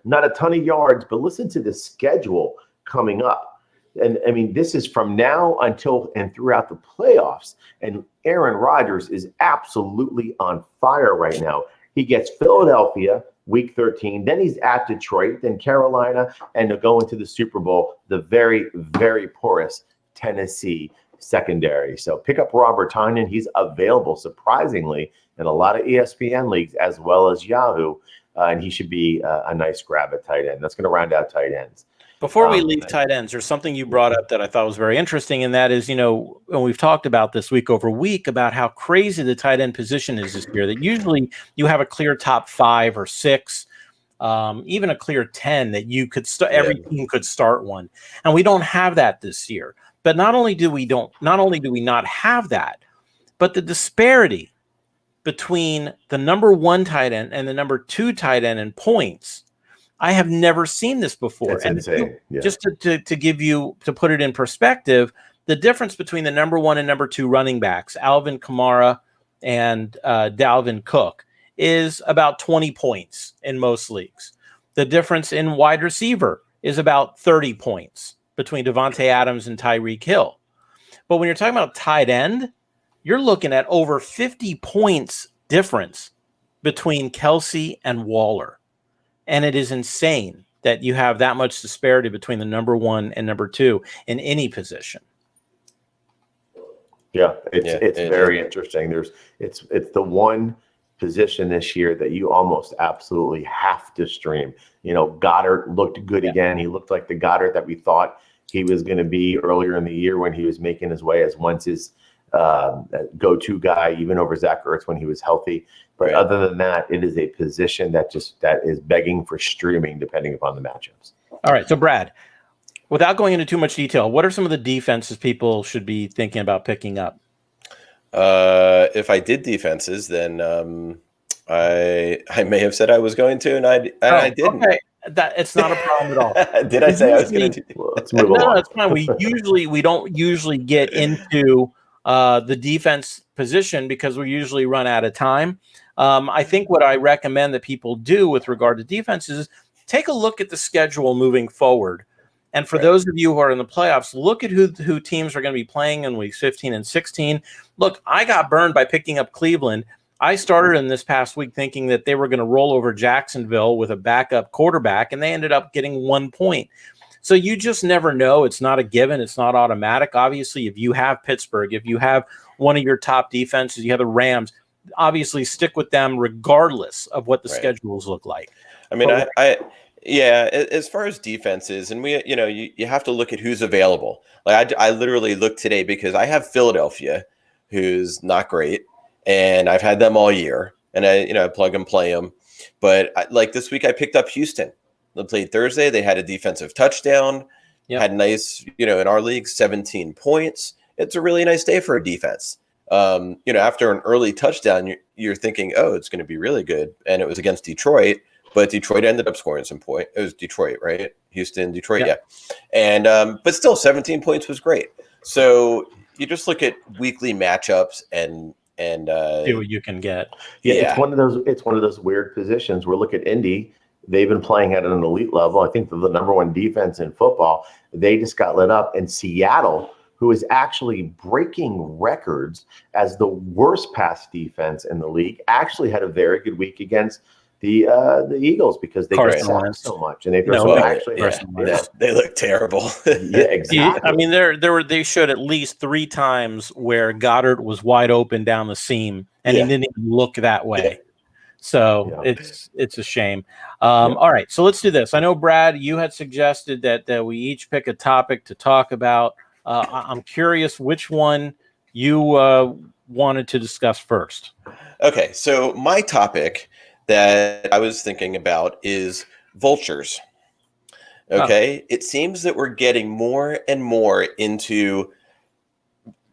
Speaker 3: not a ton of yards, but listen to the schedule coming up. And I mean, this is from now until and throughout the playoffs. And Aaron Rodgers is absolutely on fire right now. He gets Philadelphia week 13, then he's at Detroit, then Carolina, and to go into the Super Bowl, the very, very porous Tennessee secondary. So pick up Robert Tonyan. He's available surprisingly in a lot of ESPN leagues as well as Yahoo, and he should be a nice grab at tight end. That's going to round out tight ends.
Speaker 1: Before we leave tight ends, there's something you brought up that I thought was very interesting, and that is, and we've talked about this week over week about how crazy the tight end position is this year, that usually you have a clear top 5 or 6, even a clear 10 that you could every team could start one. And we don't have that this year. But not only do we not have that, but the disparity between the number 1 tight end and the number 2 tight end in points, I have never seen this before.
Speaker 3: That's insane.
Speaker 1: Just to give you, to put it in perspective, the difference between the number 1 and number 2 running backs, Alvin Kamara and Dalvin Cook, is about 20 points in most leagues. The difference in wide receiver is about 30 points between Devontae Adams and Tyreek Hill. But when you're talking about tight end, you're looking at over 50 points difference between Kelsey and Waller. And it is insane that you have that much disparity between the number 1 and number 2 in any position.
Speaker 3: Yeah, it's very interesting. It's the one position this year that you almost absolutely have to stream. Goddard looked good again. He looked like the Goddard that we thought he was going to be earlier in the year when he was making his way as Wentz's go-to guy, even over Zach Ertz when he was healthy. But other than that, it is a position that is begging for streaming depending upon the matchups.
Speaker 1: All right, so Brad, without going into too much detail, what are some of the defenses people should be thinking about picking up?
Speaker 2: If I did defenses, then I may have said I was going to, and I didn't.
Speaker 1: Okay. That it's not a problem at all.
Speaker 2: Did I say I was going to?
Speaker 3: Well, let's move
Speaker 1: No,
Speaker 3: along.
Speaker 1: it's fine. We don't usually get into the defense position because we usually run out of time. I think what I recommend that people do with regard to defenses is take a look at the schedule moving forward. And for those of you who are in the playoffs, look at who teams are going to be playing in weeks 15 and 16. Look, I got burned by picking up Cleveland. I started in this past week thinking that they were going to roll over Jacksonville with a backup quarterback, and they ended up getting 1 point. So you just never know. It's not a given. It's not automatic. Obviously, if you have Pittsburgh, if you have one of your top defenses, you have the Rams, obviously stick with them regardless of what the schedules look like.
Speaker 2: I mean, yeah, as far as defenses, and you have to look at who's available. Like I literally looked today because I have Philadelphia, who's not great, and I've had them all year, and I plug and play them. But like this week, I picked up Houston. They played Thursday. They had a defensive touchdown. Yep. Had nice, in our league, 17 points. It's a really nice day for a defense. After an early touchdown, you're thinking, oh, it's going to be really good, and it was against Detroit. But Detroit ended up scoring some point. It was Detroit, right? Houston, Detroit, yeah. And but still, 17 points was great. So you just look at weekly matchups and see
Speaker 1: what you can get.
Speaker 3: Yeah, it's one of those weird positions. We're looking at Indy. They've been playing at an elite level. I think they're the number one defense in football. They just got lit up. And Seattle, who is actually breaking records as the worst pass defense in the league, actually had a very good week against the Eagles because they get sacked so much, and they
Speaker 2: they look terrible.
Speaker 3: Yeah, exactly.
Speaker 1: I mean, they showed at least 3 times where Goddard was wide open down the seam, and he didn't even look that way. Yeah. So it's a shame. All right, so let's do this. I know, Brad, you had suggested that we each pick a topic to talk about. I'm curious which one you wanted to discuss first.
Speaker 2: Okay, so my topic that I was thinking about is vultures. Okay, It seems that we're getting more and more into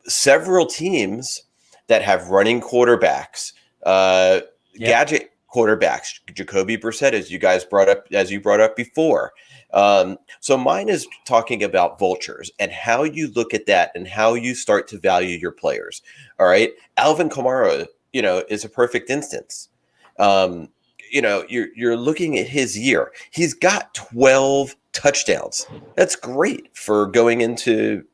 Speaker 2: several teams that have running quarterbacks, gadget quarterbacks, Jacoby Brissett, as you brought up before. So mine is talking about vultures and how you look at that and how you start to value your players. All right, Alvin Kamara, is a perfect instance. You're looking at his year. He's got 12 touchdowns. That's great for going into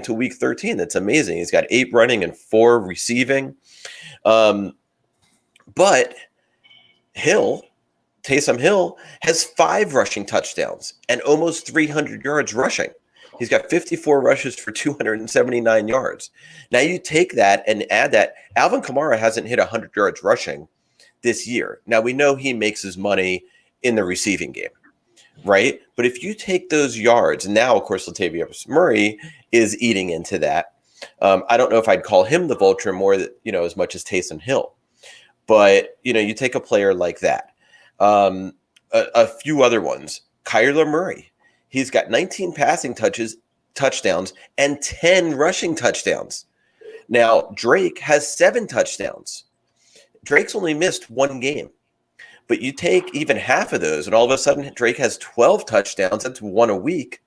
Speaker 2: week 13. That's amazing. He's got 8 running and 4 receiving. But Taysom Hill has 5 rushing touchdowns and almost 300 yards rushing. He's got 54 rushes for 279 yards. Now you take that and add that. Alvin Kamara hasn't hit 100 yards rushing this year. Now we know he makes his money in the receiving game, right? But if you take those yards, and now of course Latavius Murray is eating into that. I don't know if I'd call him the vulture more, as much as Taysom Hill. But you take a player like that. A few other ones. Kyler Murray. He's got 19 passing touchdowns, and 10 rushing touchdowns. Now Drake has 7 touchdowns. Drake's only missed 1 game. But you take even half of those, and all of a sudden Drake has 12 touchdowns. That's 1 a week.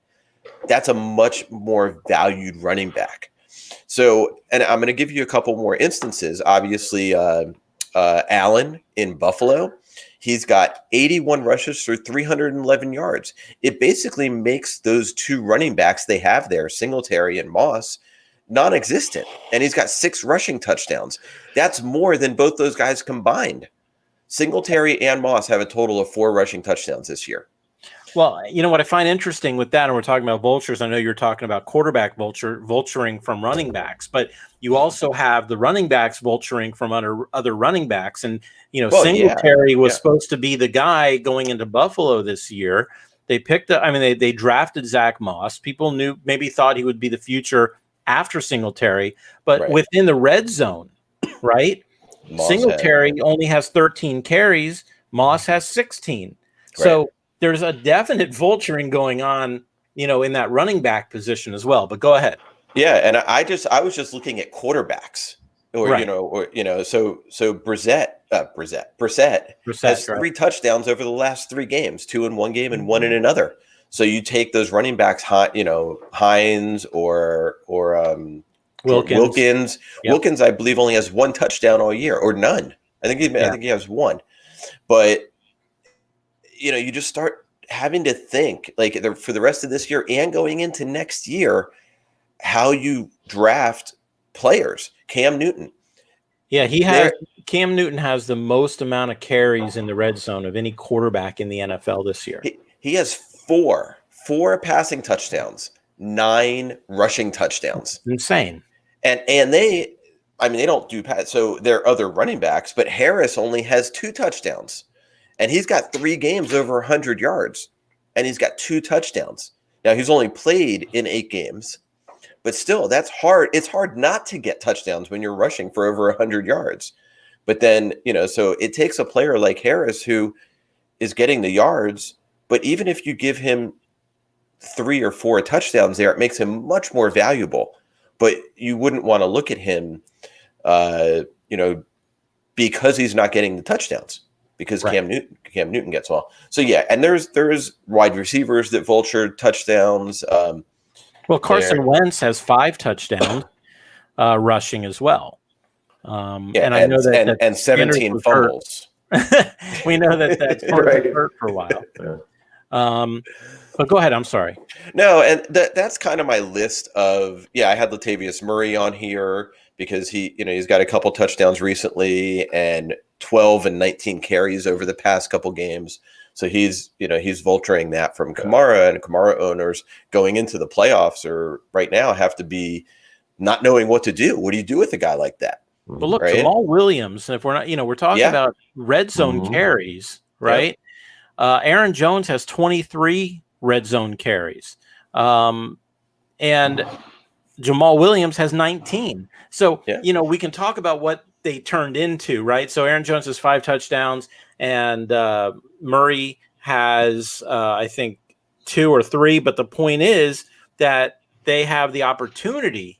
Speaker 2: That's a much more valued running back. So, and I'm going to give you a couple more instances. Obviously, Allen in Buffalo, he's got 81 rushes for 311 yards. It basically makes those 2 running backs they have there, Singletary and Moss, non-existent. And he's got 6 rushing touchdowns. That's more than both those guys combined. Singletary and Moss have a total of 4 rushing touchdowns this year.
Speaker 1: Well, what I find interesting with that, and we're talking about vultures, I know you're talking about quarterback vulturing from running backs, but you also have the running backs vulturing from other running backs. And, Singletary was supposed to be the guy going into Buffalo this year. They they drafted Zach Moss. People maybe thought he would be the future after Singletary, but within the red zone, right? Singletary only has 13 carries. Moss has 16. So there's a definite vulturing going on, in that running back position as well. But go ahead.
Speaker 2: Yeah, and I was just looking at quarterbacks. or
Speaker 1: Right.
Speaker 2: so Brissett has
Speaker 1: Right.
Speaker 2: 3 touchdowns over the last 3 games, 2 in one game and 1 in another. So you take those running backs, Hines or Wilkins.
Speaker 1: Yep.
Speaker 2: Wilkins, I believe, only has 1 touchdown all year, or none. I think he has 1. But you just start having to think for the rest of this year and going into next year how you draft players. Cam Newton.
Speaker 1: Yeah, Cam Newton has the most amount of carries in the red zone of any quarterback in the NFL this year.
Speaker 2: He has 4 passing touchdowns, 9 rushing touchdowns.
Speaker 1: Insane.
Speaker 2: And they don't do pass. So there are other running backs, but Harris only has 2 touchdowns, and he's got 3 games over 100 yards, and he's got 2 touchdowns. Now he's only played in 8 games. But still, that's hard. It's hard not to get touchdowns when you're rushing for over 100 yards. But then, so it takes a player like Harris who is getting the yards, but even if you give him 3 or 4 touchdowns there, it makes him much more valuable. But you wouldn't want to look at him, because he's not getting the touchdowns, because
Speaker 1: Right.
Speaker 2: Cam Newton gets all. So, yeah, and there's wide receivers that vulture touchdowns.
Speaker 1: Well, Carson Wentz has 5 touchdowns rushing as well. And I know that
Speaker 2: and 17 fumbles.
Speaker 1: We know that
Speaker 3: Right.
Speaker 1: hurt for a while.
Speaker 3: Yeah.
Speaker 1: But go ahead. I'm sorry.
Speaker 2: No, and that's kind of my list of I had Latavius Murray on here because he's got a couple touchdowns recently and 12 and 19 carries over the past couple games. So he's vulturing that from Kamara, and Kamara owners going into the playoffs right now have to be not knowing what to do. What do you do with a guy like that?
Speaker 1: But look,
Speaker 2: Right.
Speaker 1: Jamal Williams, if we're not, we're talking about red zone carries, right? Aaron Jones has 23 red zone carries. And Jamal Williams has 19. So, we can talk about what they turned into, right? So Aaron Jones has 5 touchdowns, and Murray has, I think, 2 or 3. But the point is that they have the opportunity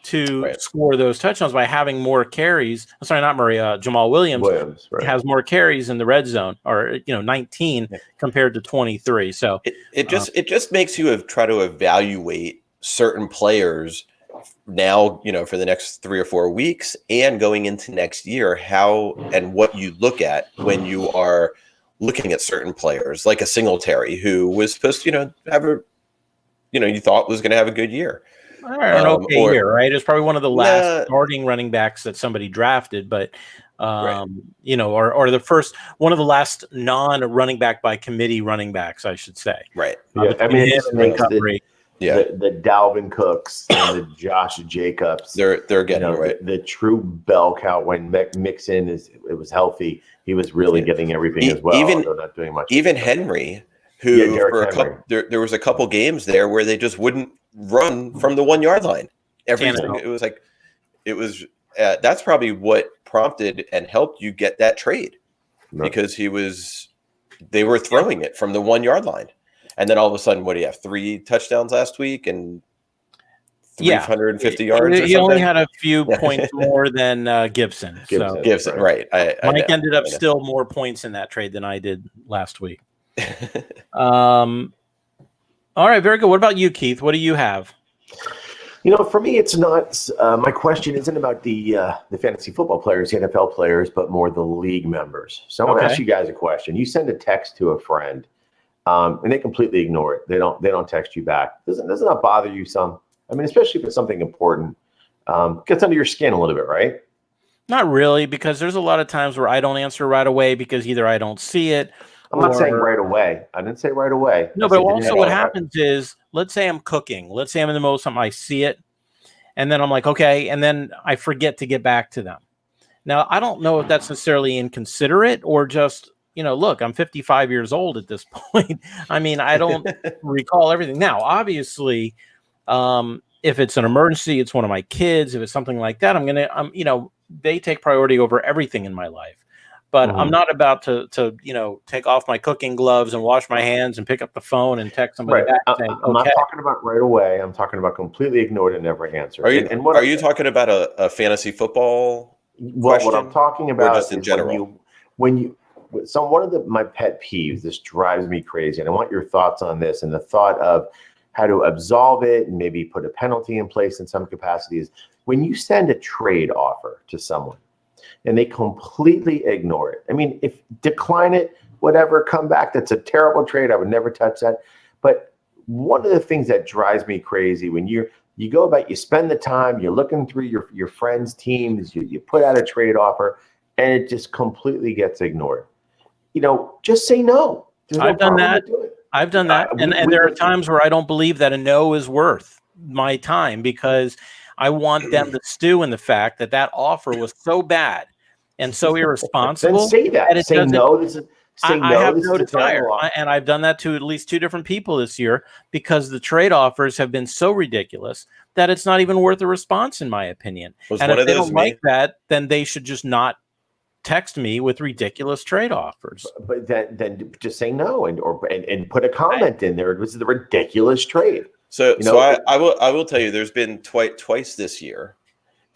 Speaker 1: to score those touchdowns by having more carries. I'm sorry, not Murray. Jamal Williams
Speaker 3: right.
Speaker 1: has more carries in the red zone, or 19 compared to 23. So
Speaker 2: it just makes you try to evaluate certain players now, for the next 3 or 4 weeks and going into next year, how and what you look at when you are looking at certain players, like a Singletary who was supposed to, have you thought was going to have a good year.
Speaker 1: An okay year, right? It's probably one of the last starting running backs that somebody drafted, but or the first one of the last non-running back by committee running backs, I should say.
Speaker 2: Right.
Speaker 3: Yeah, I mean, the Dalvin Cooks and the Josh Jacobs.
Speaker 2: They're getting
Speaker 3: the true bell cow when Mixon it was healthy. He was really getting everything as well. Although not doing much.
Speaker 2: Even Henry, who there was a couple games there where they just wouldn't run from the 1 yard line. Everything. It was that's probably what prompted and helped you get that trade, because they were throwing it from the 1 yard line. And then all of a sudden, what do you have? 3 touchdowns last week and 350 yards.
Speaker 1: He only had a few points more than Gibson.
Speaker 2: Gibson, right.
Speaker 1: Mike ended up still more points in that trade than I did last week. All right, very good. What about you, Keith? What do you have?
Speaker 3: For me, it's not. My question isn't about the fantasy football players, the NFL players, but more the league members. So I want to ask you guys a question. You send a text to a friend, and they completely ignore it. They don't text you back. Doesn't that bother you some? I mean, especially if it's something important. Gets under your skin a little bit, right?
Speaker 1: Not really, because there's a lot of times where I don't answer right away because either I don't see it.
Speaker 3: I'm not saying right away. I didn't say right away.
Speaker 1: No, but also what happens is, let's say I'm cooking. Let's say I'm in the middle of something. I see it, and then I'm like, okay, and then I forget to get back to them. Now, I don't know if that's necessarily inconsiderate or just, look, I'm 55 years old at this point. I mean, I don't recall everything. Now, obviously, if it's an emergency, it's one of my kids, if it's something like that, they take priority over everything in my life. but I'm not about to take off my cooking gloves and wash my hands and pick up the phone and text somebody back saying,
Speaker 3: I'm not talking about right away. I'm talking about completely ignored and never answered.
Speaker 2: Are you talking about a fantasy football question?
Speaker 3: What I'm talking about
Speaker 2: just in general?
Speaker 3: One of my pet peeves, this drives me crazy, and I want your thoughts on this and the thought of how to absolve it and maybe put a penalty in place in some capacities. When you send a trade offer to someone and they completely ignore it, I mean, if decline it, whatever, come back, that's a terrible trade. I would never touch that. But one of the things that drives me crazy when you go about, you spend the time, you're looking through your friends' teams, you put out a trade offer, and it just completely gets ignored. Just say no.
Speaker 1: I've done that. I've done that. And there are times where I don't believe that a no is worth my time because I want them to stew in the fact that offer was so bad and so irresponsible.
Speaker 3: Then say that. Say no.
Speaker 1: I have no desire. And I've done that to at least 2 different people this year because the trade offers have been so ridiculous that it's not even worth a response, in my opinion. And if they don't like that, then they should just not text me with ridiculous trade offers.
Speaker 3: But then just say no and put a comment in there. It was the ridiculous trade.
Speaker 2: So I will tell you, there's been twice this year,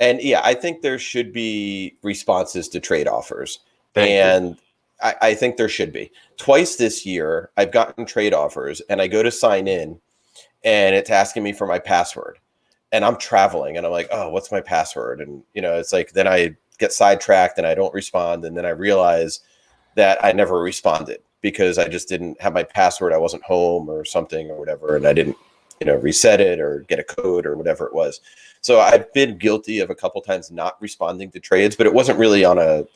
Speaker 2: and yeah, I think there should be responses to trade offers, I think there should be. Twice this year, I've gotten trade offers, and I go to sign in, and it's asking me for my password, and I'm traveling, and I'm like, oh, what's my password? And it's like then I get sidetracked and I don't respond. And then I realize that I never responded because I just didn't have my password. I wasn't home or something or whatever. And I didn't, reset it or get a code or whatever it was. So I've been guilty of a couple times not responding to trades, but it wasn't really on a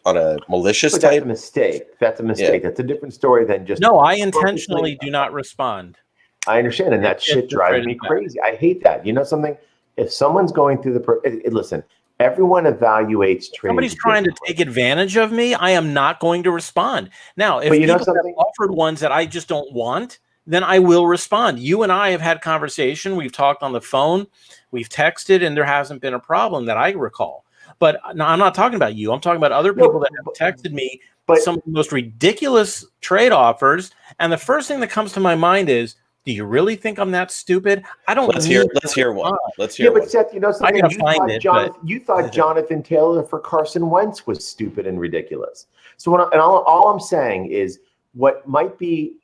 Speaker 2: malicious type.
Speaker 3: That's a mistake. That's a mistake. Yeah. That's a different story than just.
Speaker 1: No, I intentionally do not respond.
Speaker 3: I understand. And that shit drives me crazy. I hate that. You know something? If someone's going through listen, everyone evaluates trades.
Speaker 1: Somebody's trying to take advantage of me. I am not going to respond. Now, if people have offered ones that I just don't want, then I will respond. You and I have had conversation. We've talked on the phone. We've texted, and there hasn't been a problem that I recall. But no, I'm not talking about you. I'm talking about other people that have texted me some of the most ridiculous trade offers. And the first thing that comes to my mind is, do you really think I'm that stupid? I don't.
Speaker 2: Let's hear one. Let's hear one.
Speaker 3: But Seth, something. You thought Jonathan Taylor for Carson Wentz was stupid and ridiculous. So all I'm saying is, what might be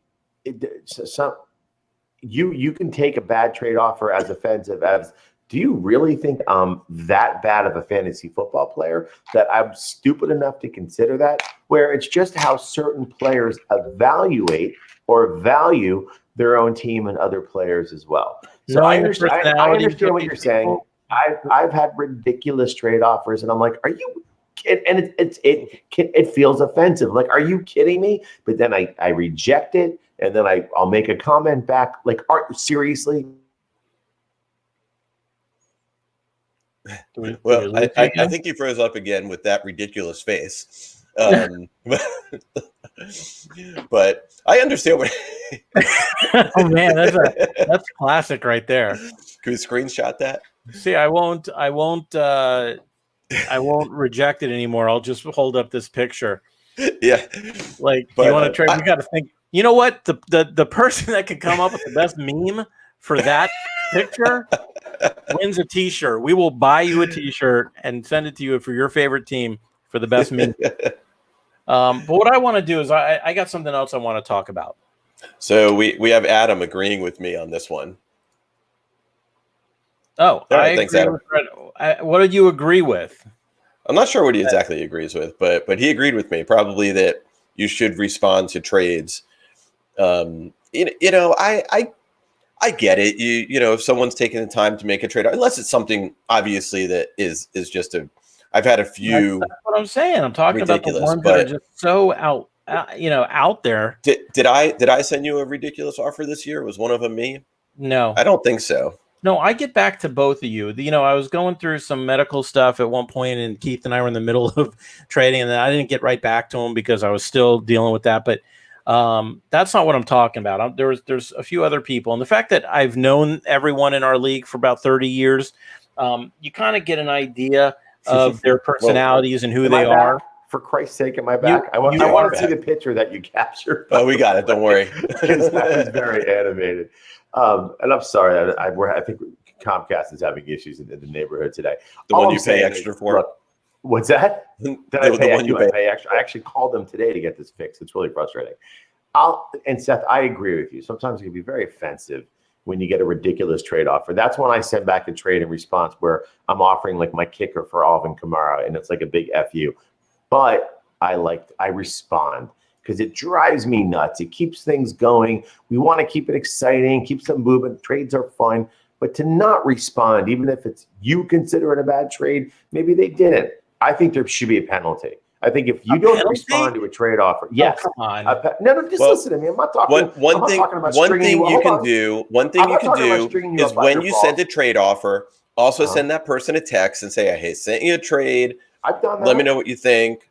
Speaker 3: you can take a bad trade offer as offensive as. Do you really think I'm that bad of a fantasy football player that I'm stupid enough to consider that? Where it's just how certain players evaluate or value their own team and other players as well. So I understand what you're saying. I've had ridiculous trade offers, and I'm like, are you kidding? And it feels offensive. Like, are you kidding me? But then I reject it, and then I'll make a comment back. Like, seriously?
Speaker 2: Well, I think you froze up again with that ridiculous face. But I understand what.
Speaker 1: Oh man, that's classic right there.
Speaker 2: Can we screenshot that?
Speaker 1: See, I won't reject it anymore. I'll just hold up this picture.
Speaker 2: Yeah.
Speaker 1: Like, you want to try? We got to think. You know what? The person that can come up with the best meme for that picture wins a T-shirt. We will buy you a T-shirt and send it to you for your favorite team for the best meme. But what I want to do is I got something else I want to talk about.
Speaker 2: So we have Adam agreeing with me on this one.
Speaker 1: Oh, thanks, Adam. What did you agree with?
Speaker 2: I'm not sure what he exactly agrees with, but he agreed with me probably that you should respond to trades. I get it. If someone's taking the time to make a trade, unless it's something obviously that is just I've had a few.
Speaker 1: That's what I'm saying. I'm talking about the ones that are just so out there.
Speaker 2: Did I send you a ridiculous offer this year? Was one of them me?
Speaker 1: No,
Speaker 2: I don't think so.
Speaker 1: No, I get back to both of you. I was going through some medical stuff at one point, and Keith and I were in the middle of trading, and then I didn't get right back to him because I was still dealing with that. But that's not what I'm talking about. There's a few other people, and the fact that I've known everyone in our league for about 30 years, you kind of get an idea of their personalities and who they are.
Speaker 3: for Christ's sake, am I back? I want
Speaker 2: are
Speaker 3: to see the picture that you captured.
Speaker 2: Oh, we got it. Don't worry.
Speaker 3: Because that was very animated. And I'm sorry, I think Comcast is having issues in the neighborhood today.
Speaker 2: The
Speaker 3: All
Speaker 2: one
Speaker 3: I'm
Speaker 2: you pay
Speaker 3: saying
Speaker 2: extra
Speaker 3: is,
Speaker 2: for?
Speaker 3: look, what's that?
Speaker 2: The
Speaker 3: Did
Speaker 2: one
Speaker 3: I pay extra? I actually called them today to get this fixed. It's really frustrating. And Seth, I agree with you. Sometimes it can be very offensive when you get a ridiculous trade offer. That's when I send back a trade in response where I'm offering like my kicker for Alvin Kamara, and it's like a big FU. But I respond because it drives me nuts. It keeps things going. We want to keep it exciting, keep some movement. Trades are fun, but to not respond, even if it's you consider it a bad trade, maybe they didn't. I think there should be a penalty. I think if you don't respond to a trade offer, yes.
Speaker 1: Oh, come on.
Speaker 3: No, just listen to me. I'm not talking.
Speaker 2: One thing you can do is when you send a trade offer, also send that person a text and say, "Hey, sent you a trade.
Speaker 3: I've done that.
Speaker 2: Let me know what you think."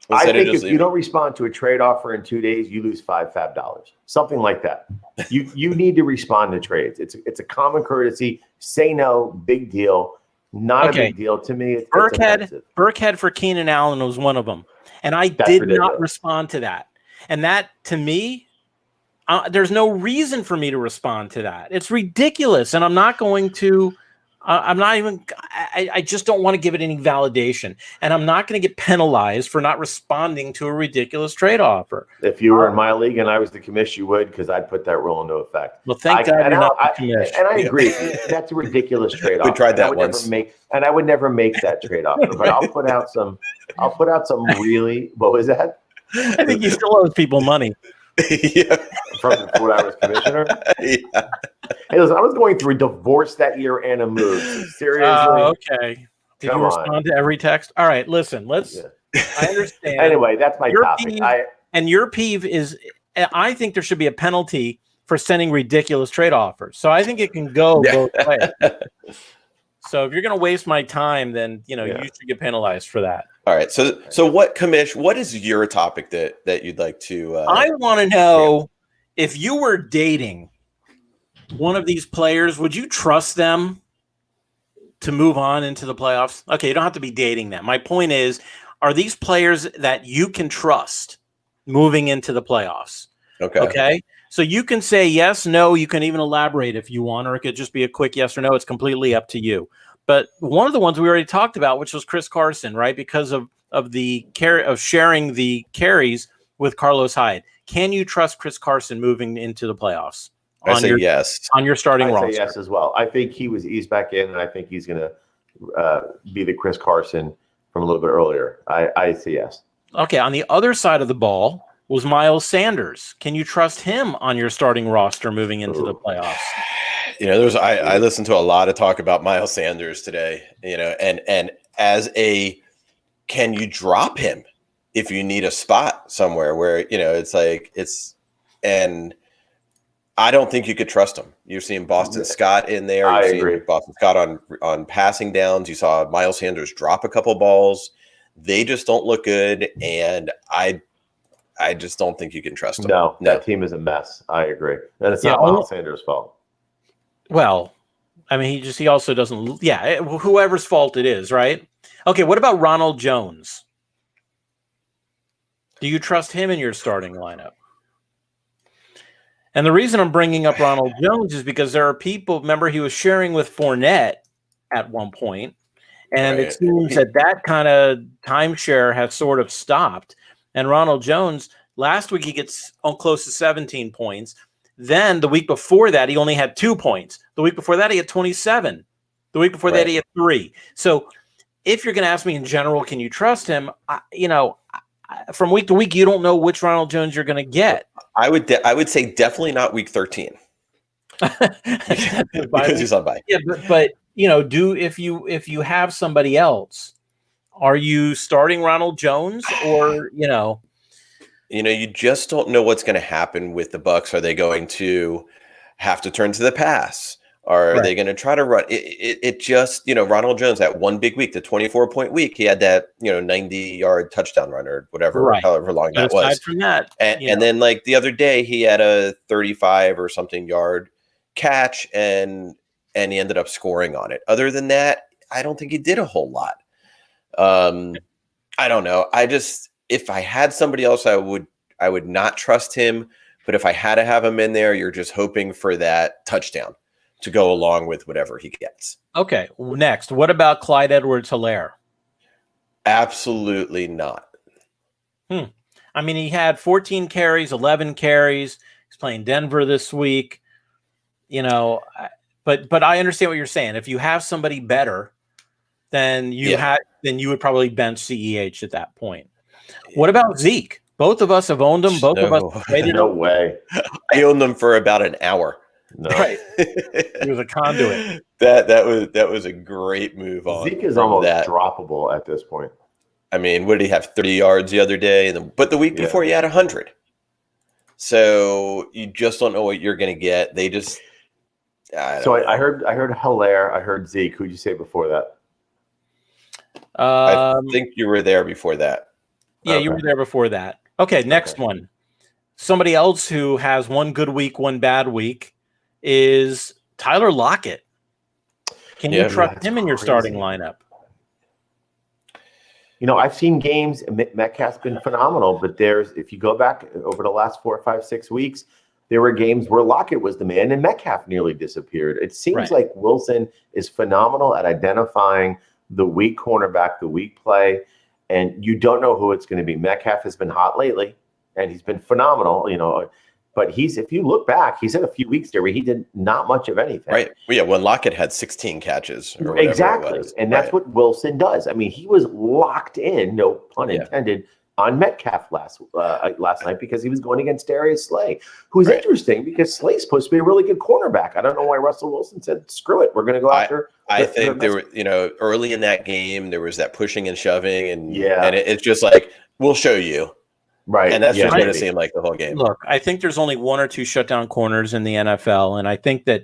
Speaker 3: I think if you don't respond to a trade offer in 2 days, you lose $5 something like that. You need to respond to trades. It's a common courtesy. Say no, big deal. Not a big deal to me.
Speaker 1: Burkhead for Keenan Allen was one of them, and I did not respond to that. And that, to me, there's no reason for me to respond to that. It's ridiculous, and I'm not going to. I'm not even. I just don't want to give it any validation, and I'm not going to get penalized for not responding to a ridiculous trade offer.
Speaker 3: If you were in my league and I was the commish, you would, because I'd put that rule into effect.
Speaker 1: Well, thank God you're not the commish.
Speaker 3: And I agree with you. That's a ridiculous trade offer.
Speaker 2: We tried that once,
Speaker 3: and I would never make that trade offer. But I'll put out some. Really. What was that?
Speaker 1: I think you still owe people money.
Speaker 2: Yeah.
Speaker 3: From when I was commissioner.
Speaker 2: Yeah.
Speaker 3: Hey, listen, I was going through a divorce that year and a move. Seriously.
Speaker 1: Okay. Did you respond to every text? All right, listen, I understand.
Speaker 3: Anyway, that's my topic.
Speaker 1: Your peeve is, I think there should be a penalty for sending ridiculous trade offers. So I think it can go both ways. So if you're going to waste my time, then you should get penalized for that.
Speaker 2: All right. So what, Commish? What is your topic that you'd like to?
Speaker 1: I want to know if you were dating one of these players, would you trust them to move on into the playoffs? Okay, you don't have to be dating them. My point is, are these players that you can trust moving into the playoffs? Okay. So you can say yes, no. You can even elaborate if you want, or it could just be a quick yes or no. It's completely up to you. But one of the ones we already talked about, which was Chris Carson, right? Because of sharing the carries with Carlos Hyde. Can you trust Chris Carson moving into the playoffs?
Speaker 2: I say yes.
Speaker 1: On your starting roster.
Speaker 3: I say yes as well. I think he was eased back in, and I think he's going to be the Chris Carson from a little bit earlier. I say yes.
Speaker 1: Okay, on the other side of the ball was Miles Sanders. Can you trust him on your starting roster moving into the playoffs?
Speaker 2: I listened to a lot of talk about Miles Sanders today, and as can you drop him if you need a spot somewhere where, and I don't think you could trust him. You're seeing Boston Scott in there.
Speaker 3: I agree.
Speaker 2: Boston Scott on passing downs. You saw Miles Sanders drop a couple balls. They just don't look good, and I just don't think you can trust them.
Speaker 3: No, that team is a mess. I agree. And it's not Miles Sanders' fault.
Speaker 1: Well, I mean, he also doesn't. Yeah, whoever's fault it is, right? Okay, what about Ronald Jones? Do you trust him in your starting lineup? And the reason I'm bringing up Ronald Jones is because there are people. Remember, he was sharing with Fournette at one point, and it seems that kind of timeshare has sort of stopped. And Ronald Jones, last week, he gets close to 17 points. Then the week before that, he only had 2 points. The week before that, he had 27. The week before that, he had 3. So if you're going to ask me in general, can you trust him? From week to week, you don't know which Ronald Jones you're going to get.
Speaker 2: I would say definitely not week 13. Because he's on bye.
Speaker 1: Yeah, but if you have somebody else, are you starting Ronald Jones or
Speaker 2: you just don't know what's going to happen with the Bucs. Are they going to have to turn to the pass? Are they going to try to run? It just, Ronald Jones, that one big week, the 24-point week, he had that, 90-yard touchdown run or whatever, however long that was.
Speaker 1: Aside from that,
Speaker 2: and then like the other day, he had a 35 or something yard catch and he ended up scoring on it. Other than that, I don't think he did a whole lot. I don't know. If I had somebody else, I would not trust him. But if I had to have him in there, you're just hoping for that touchdown to go along with whatever he gets.
Speaker 1: Okay, next, what about Clyde Edwards-Helaire?
Speaker 2: Absolutely not.
Speaker 1: I mean, he had 14 carries, 11 carries. He's playing Denver this week. But I understand what you're saying. If you have somebody better, then you would probably bench CEH at that point. What about Zeke? Both of us have owned him. Both of us traded
Speaker 3: No
Speaker 1: him.
Speaker 3: way.
Speaker 2: I owned them for about an hour.
Speaker 3: No.
Speaker 1: Right. He was a conduit.
Speaker 2: That was a great move on.
Speaker 3: Zeke is
Speaker 2: from
Speaker 3: almost
Speaker 2: that.
Speaker 3: droppable at this point.
Speaker 2: I mean, what did he have? 30 yards the other day, but the week before he had 100. So you just don't know what you're going to get. They just.
Speaker 3: I heard Hilaire. I heard Zeke. Who'd you say before that?
Speaker 2: I think you were there before that.
Speaker 1: Yeah, you were there before that. Okay, next one. Somebody else who has one good week, one bad week is Tyler Lockett. Can you trust him in your starting lineup?
Speaker 3: I've seen games. Metcalf's been phenomenal, but if you go back over the last 4, 5, 6 weeks, there were games where Lockett was the man and Metcalf nearly disappeared. It seems like Wilson is phenomenal at identifying the weak cornerback, the weak play, and you don't know who it's going to be. Metcalf has been hot lately, and he's been phenomenal, but if you look back, he's had a few weeks there where he did not much of anything.
Speaker 2: Right. Well, yeah, when Lockett had 16 catches or whatever
Speaker 3: exactly.
Speaker 2: it was.
Speaker 3: And that's what Wilson does. I mean, he was locked in, no pun intended, on Metcalf last night because he was going against Darius Slay, who's interesting because Slay's supposed to be a really good cornerback. I don't know why Russell Wilson said, screw it, we're going to go after.
Speaker 2: I think there were, early in that game, there was that pushing and shoving, and it's just like, we'll show you.
Speaker 3: Right.
Speaker 2: And that's just going to seem like the whole game.
Speaker 1: Look, I think there's only one or two shutdown corners in the NFL, and I think that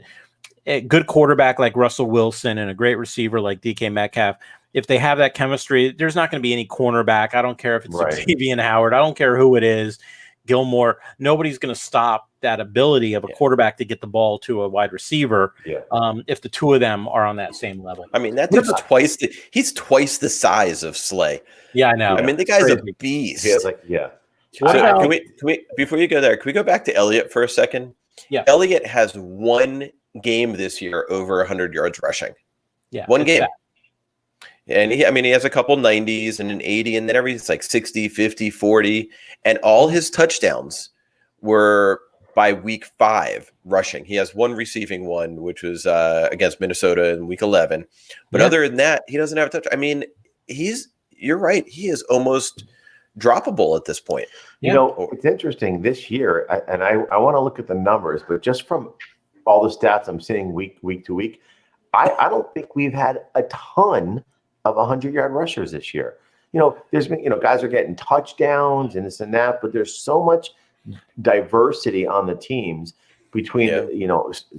Speaker 1: a good quarterback like Russell Wilson and a great receiver like DK Metcalf, if they have that chemistry, there's not going to be any cornerback. I don't care if it's Xavier Howard. I don't care who it is, Gilmore. Nobody's going to stop that ability of a quarterback to get the ball to a wide receiver if the two of them are on that same level.
Speaker 2: I mean, that dude's he's twice the size of Slay.
Speaker 1: Yeah, I know.
Speaker 2: I mean, the guy's a beast. Can we before you go there, can we go back to Elliott for a second?
Speaker 1: Yeah.
Speaker 2: Elliott has one game this year over 100 yards rushing.
Speaker 1: Yeah.
Speaker 2: One game. And he has a couple 90s and an 80, and then everything's like 60, 50, 40. And all his touchdowns were by week 5 rushing. He has one receiving one, which was against Minnesota in week 11. But other than that, he doesn't have a touch. I mean, you're right. He is almost droppable at this point.
Speaker 3: It's interesting this year, and I want to look at the numbers, but just from all the stats I'm seeing week to week, I don't think we've had a ton of 100-yard rushers this year. There's been, guys are getting touchdowns and this and that, but there's so much diversity on the teams between,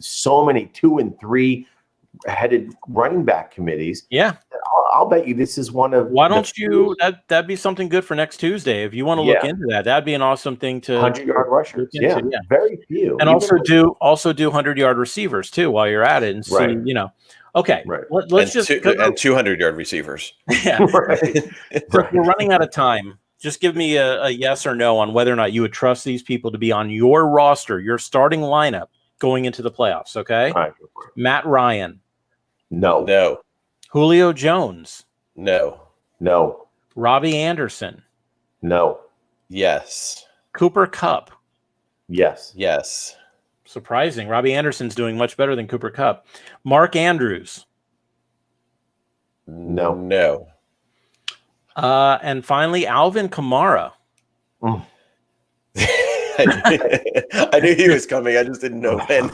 Speaker 3: so many 2 and 3 headed running back committees.
Speaker 1: Yeah.
Speaker 3: I'll bet you this is one of.
Speaker 1: Why don't you? That'd be something good for next Tuesday if you want to look into that. That'd be an awesome thing to
Speaker 3: 100-yard rushers. Yeah, very few.
Speaker 1: And also do 100-yard receivers too while you're at it and see. Okay, let's just
Speaker 2: 200-yard receivers.
Speaker 1: Yeah, we're running out of time. Just give me a yes or no on whether or not you would trust these people to be on your roster, your starting lineup going into the playoffs. Okay,
Speaker 3: all right.
Speaker 1: Matt Ryan,
Speaker 2: no.
Speaker 1: Julio Jones,
Speaker 2: no.
Speaker 1: Robbie Anderson,
Speaker 3: no.
Speaker 2: Yes.
Speaker 1: Cooper Kupp,
Speaker 3: yes.
Speaker 1: Surprising. Robbie Anderson's doing much better than Cooper Kupp. Mark Andrews,
Speaker 3: no.
Speaker 1: And finally, Alvin Kamara.
Speaker 2: I knew he was coming. I just didn't know when.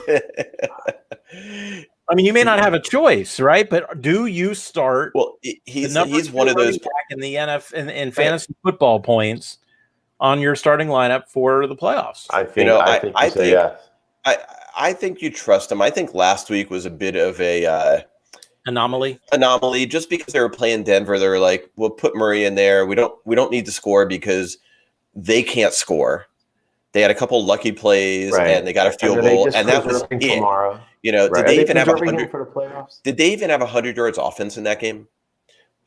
Speaker 1: I mean, you may not have a choice, right? But do you start?
Speaker 2: Well, he's one of those
Speaker 1: back in the NFL in fantasy football points on your starting lineup for the playoffs.
Speaker 3: I think
Speaker 2: I think you trust him. I think last week was a bit of a
Speaker 1: anomaly
Speaker 2: just because they were playing Denver. They were like, we'll put Murray in there. We don't need to score because they can't score. They had a couple lucky plays and they got a field goal, and that was it.
Speaker 3: Tomorrow.
Speaker 2: Did they even have 100
Speaker 3: for the playoffs?
Speaker 2: Did they even have 100 yards offense in that game?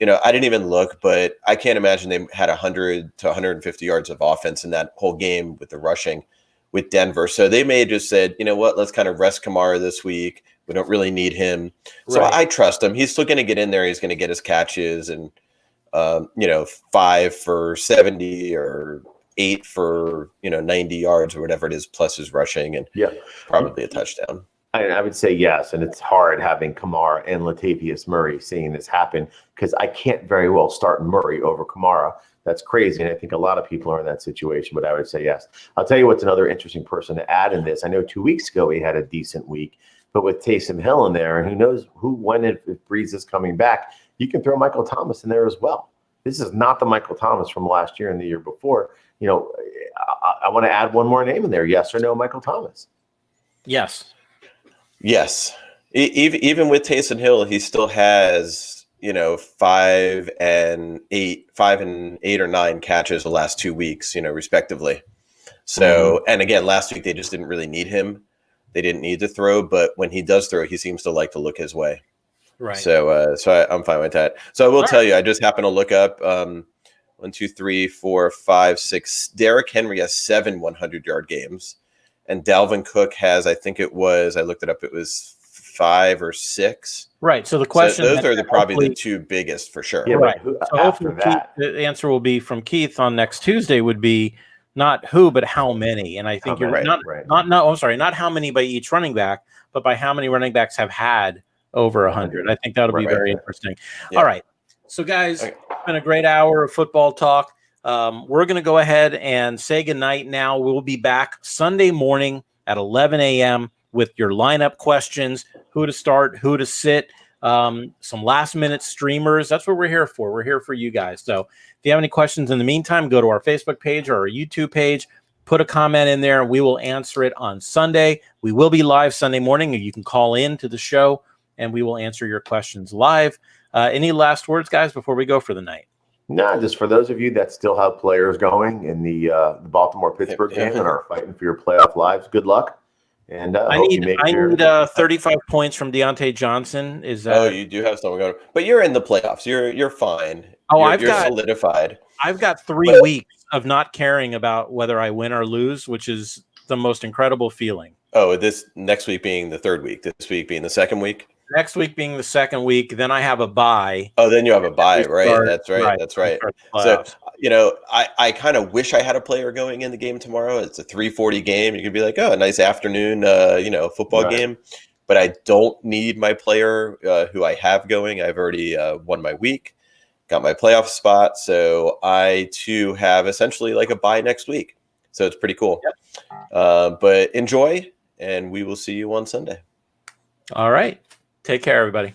Speaker 2: I didn't even look, but I can't imagine they had 100 to 150 yards of offense in that whole game with the rushing with Denver. So they may have just said, you know what, let's kind of rest Kamara this week. We don't really need him. So
Speaker 1: Right.
Speaker 2: I trust him. He's still going to get in there. He's going to get his catches and, 5 for 70 or 8 for, 90 yards or whatever it is, plus his rushing and probably a touchdown.
Speaker 3: I would say yes, and it's hard having Kamara and Latavius Murray seeing this happen because I can't very well start Murray over Kamara. That's crazy, and I think a lot of people are in that situation, but I would say yes. I'll tell you what's another interesting person to add in this. I know 2 weeks ago he had a decent week, but with Taysom Hill in there, and who knows when if Breeze is coming back, you can throw Michael Thomas in there as well. This is not the Michael Thomas from last year and the year before. I want to add one more name in there. Yes or no, Michael Thomas?
Speaker 1: Yes.
Speaker 2: Yes. Even with Taysom Hill, he still has, 5 and 8 or 9 catches the last 2 weeks, respectively. So, and again, last week they just didn't really need him. They didn't need to throw, but when he does throw, he seems to like to look his way.
Speaker 1: Right.
Speaker 2: So, I'm fine with that. So I will tell you, I just happened to look up 1, 2, 3, 4, 5, 6. Derrick Henry has 7 100-yard games. And Dalvin Cook has, I think it was, I looked it up, it was 5 or 6.
Speaker 1: Right. So the question,
Speaker 2: those are probably the 2 biggest for sure.
Speaker 3: Yeah,
Speaker 1: right.
Speaker 3: But
Speaker 1: So
Speaker 3: after
Speaker 1: hopefully
Speaker 3: that,
Speaker 1: the answer will be from Keith on next Tuesday would be not who, but how many. And I think you're
Speaker 3: right.
Speaker 1: not how many by each running back, but by how many running backs have had over 100. I think that'll be very interesting.
Speaker 2: Yeah.
Speaker 1: All right. So guys, it's been a great hour of football talk. We're going to go ahead and say goodnight now. We'll be back Sunday morning at 11 a.m. with your lineup questions, who to start, who to sit, some last-minute streamers. That's what we're here for. We're here for you guys. So if you have any questions in the meantime, go to our Facebook page or our YouTube page, put a comment in there, and we will answer it on Sunday. We will be live Sunday morning, and you can call in to the show, and we will answer your questions live. Any last words, guys, before we go for the night?
Speaker 3: No, just for those of you that still have players going in the Baltimore-Pittsburgh game and are fighting for your playoff lives, good luck. And
Speaker 1: I need 35 points from Deontay Johnson.
Speaker 2: You do have someone going, but you're in the playoffs. You're fine. You're solidified.
Speaker 1: I've got 3 weeks of not caring about whether I win or lose, which is the most incredible feeling.
Speaker 2: Oh, this next week being the 3rd week, this week being the 2nd week.
Speaker 1: Next week being the 2nd week, then I have a bye.
Speaker 2: Oh, then you have a bye, right? That's right. That's right. So, I kind of wish I had a player going in the game tomorrow. It's a 3:40 game. You could be like, oh, a nice afternoon, football game. But I don't need my player who I have going. I've already won my week, got my playoff spot. So I, too, have essentially like a bye next week. So it's pretty cool. Yep. But enjoy, and we will see you on Sunday.
Speaker 1: All right. Take care, everybody.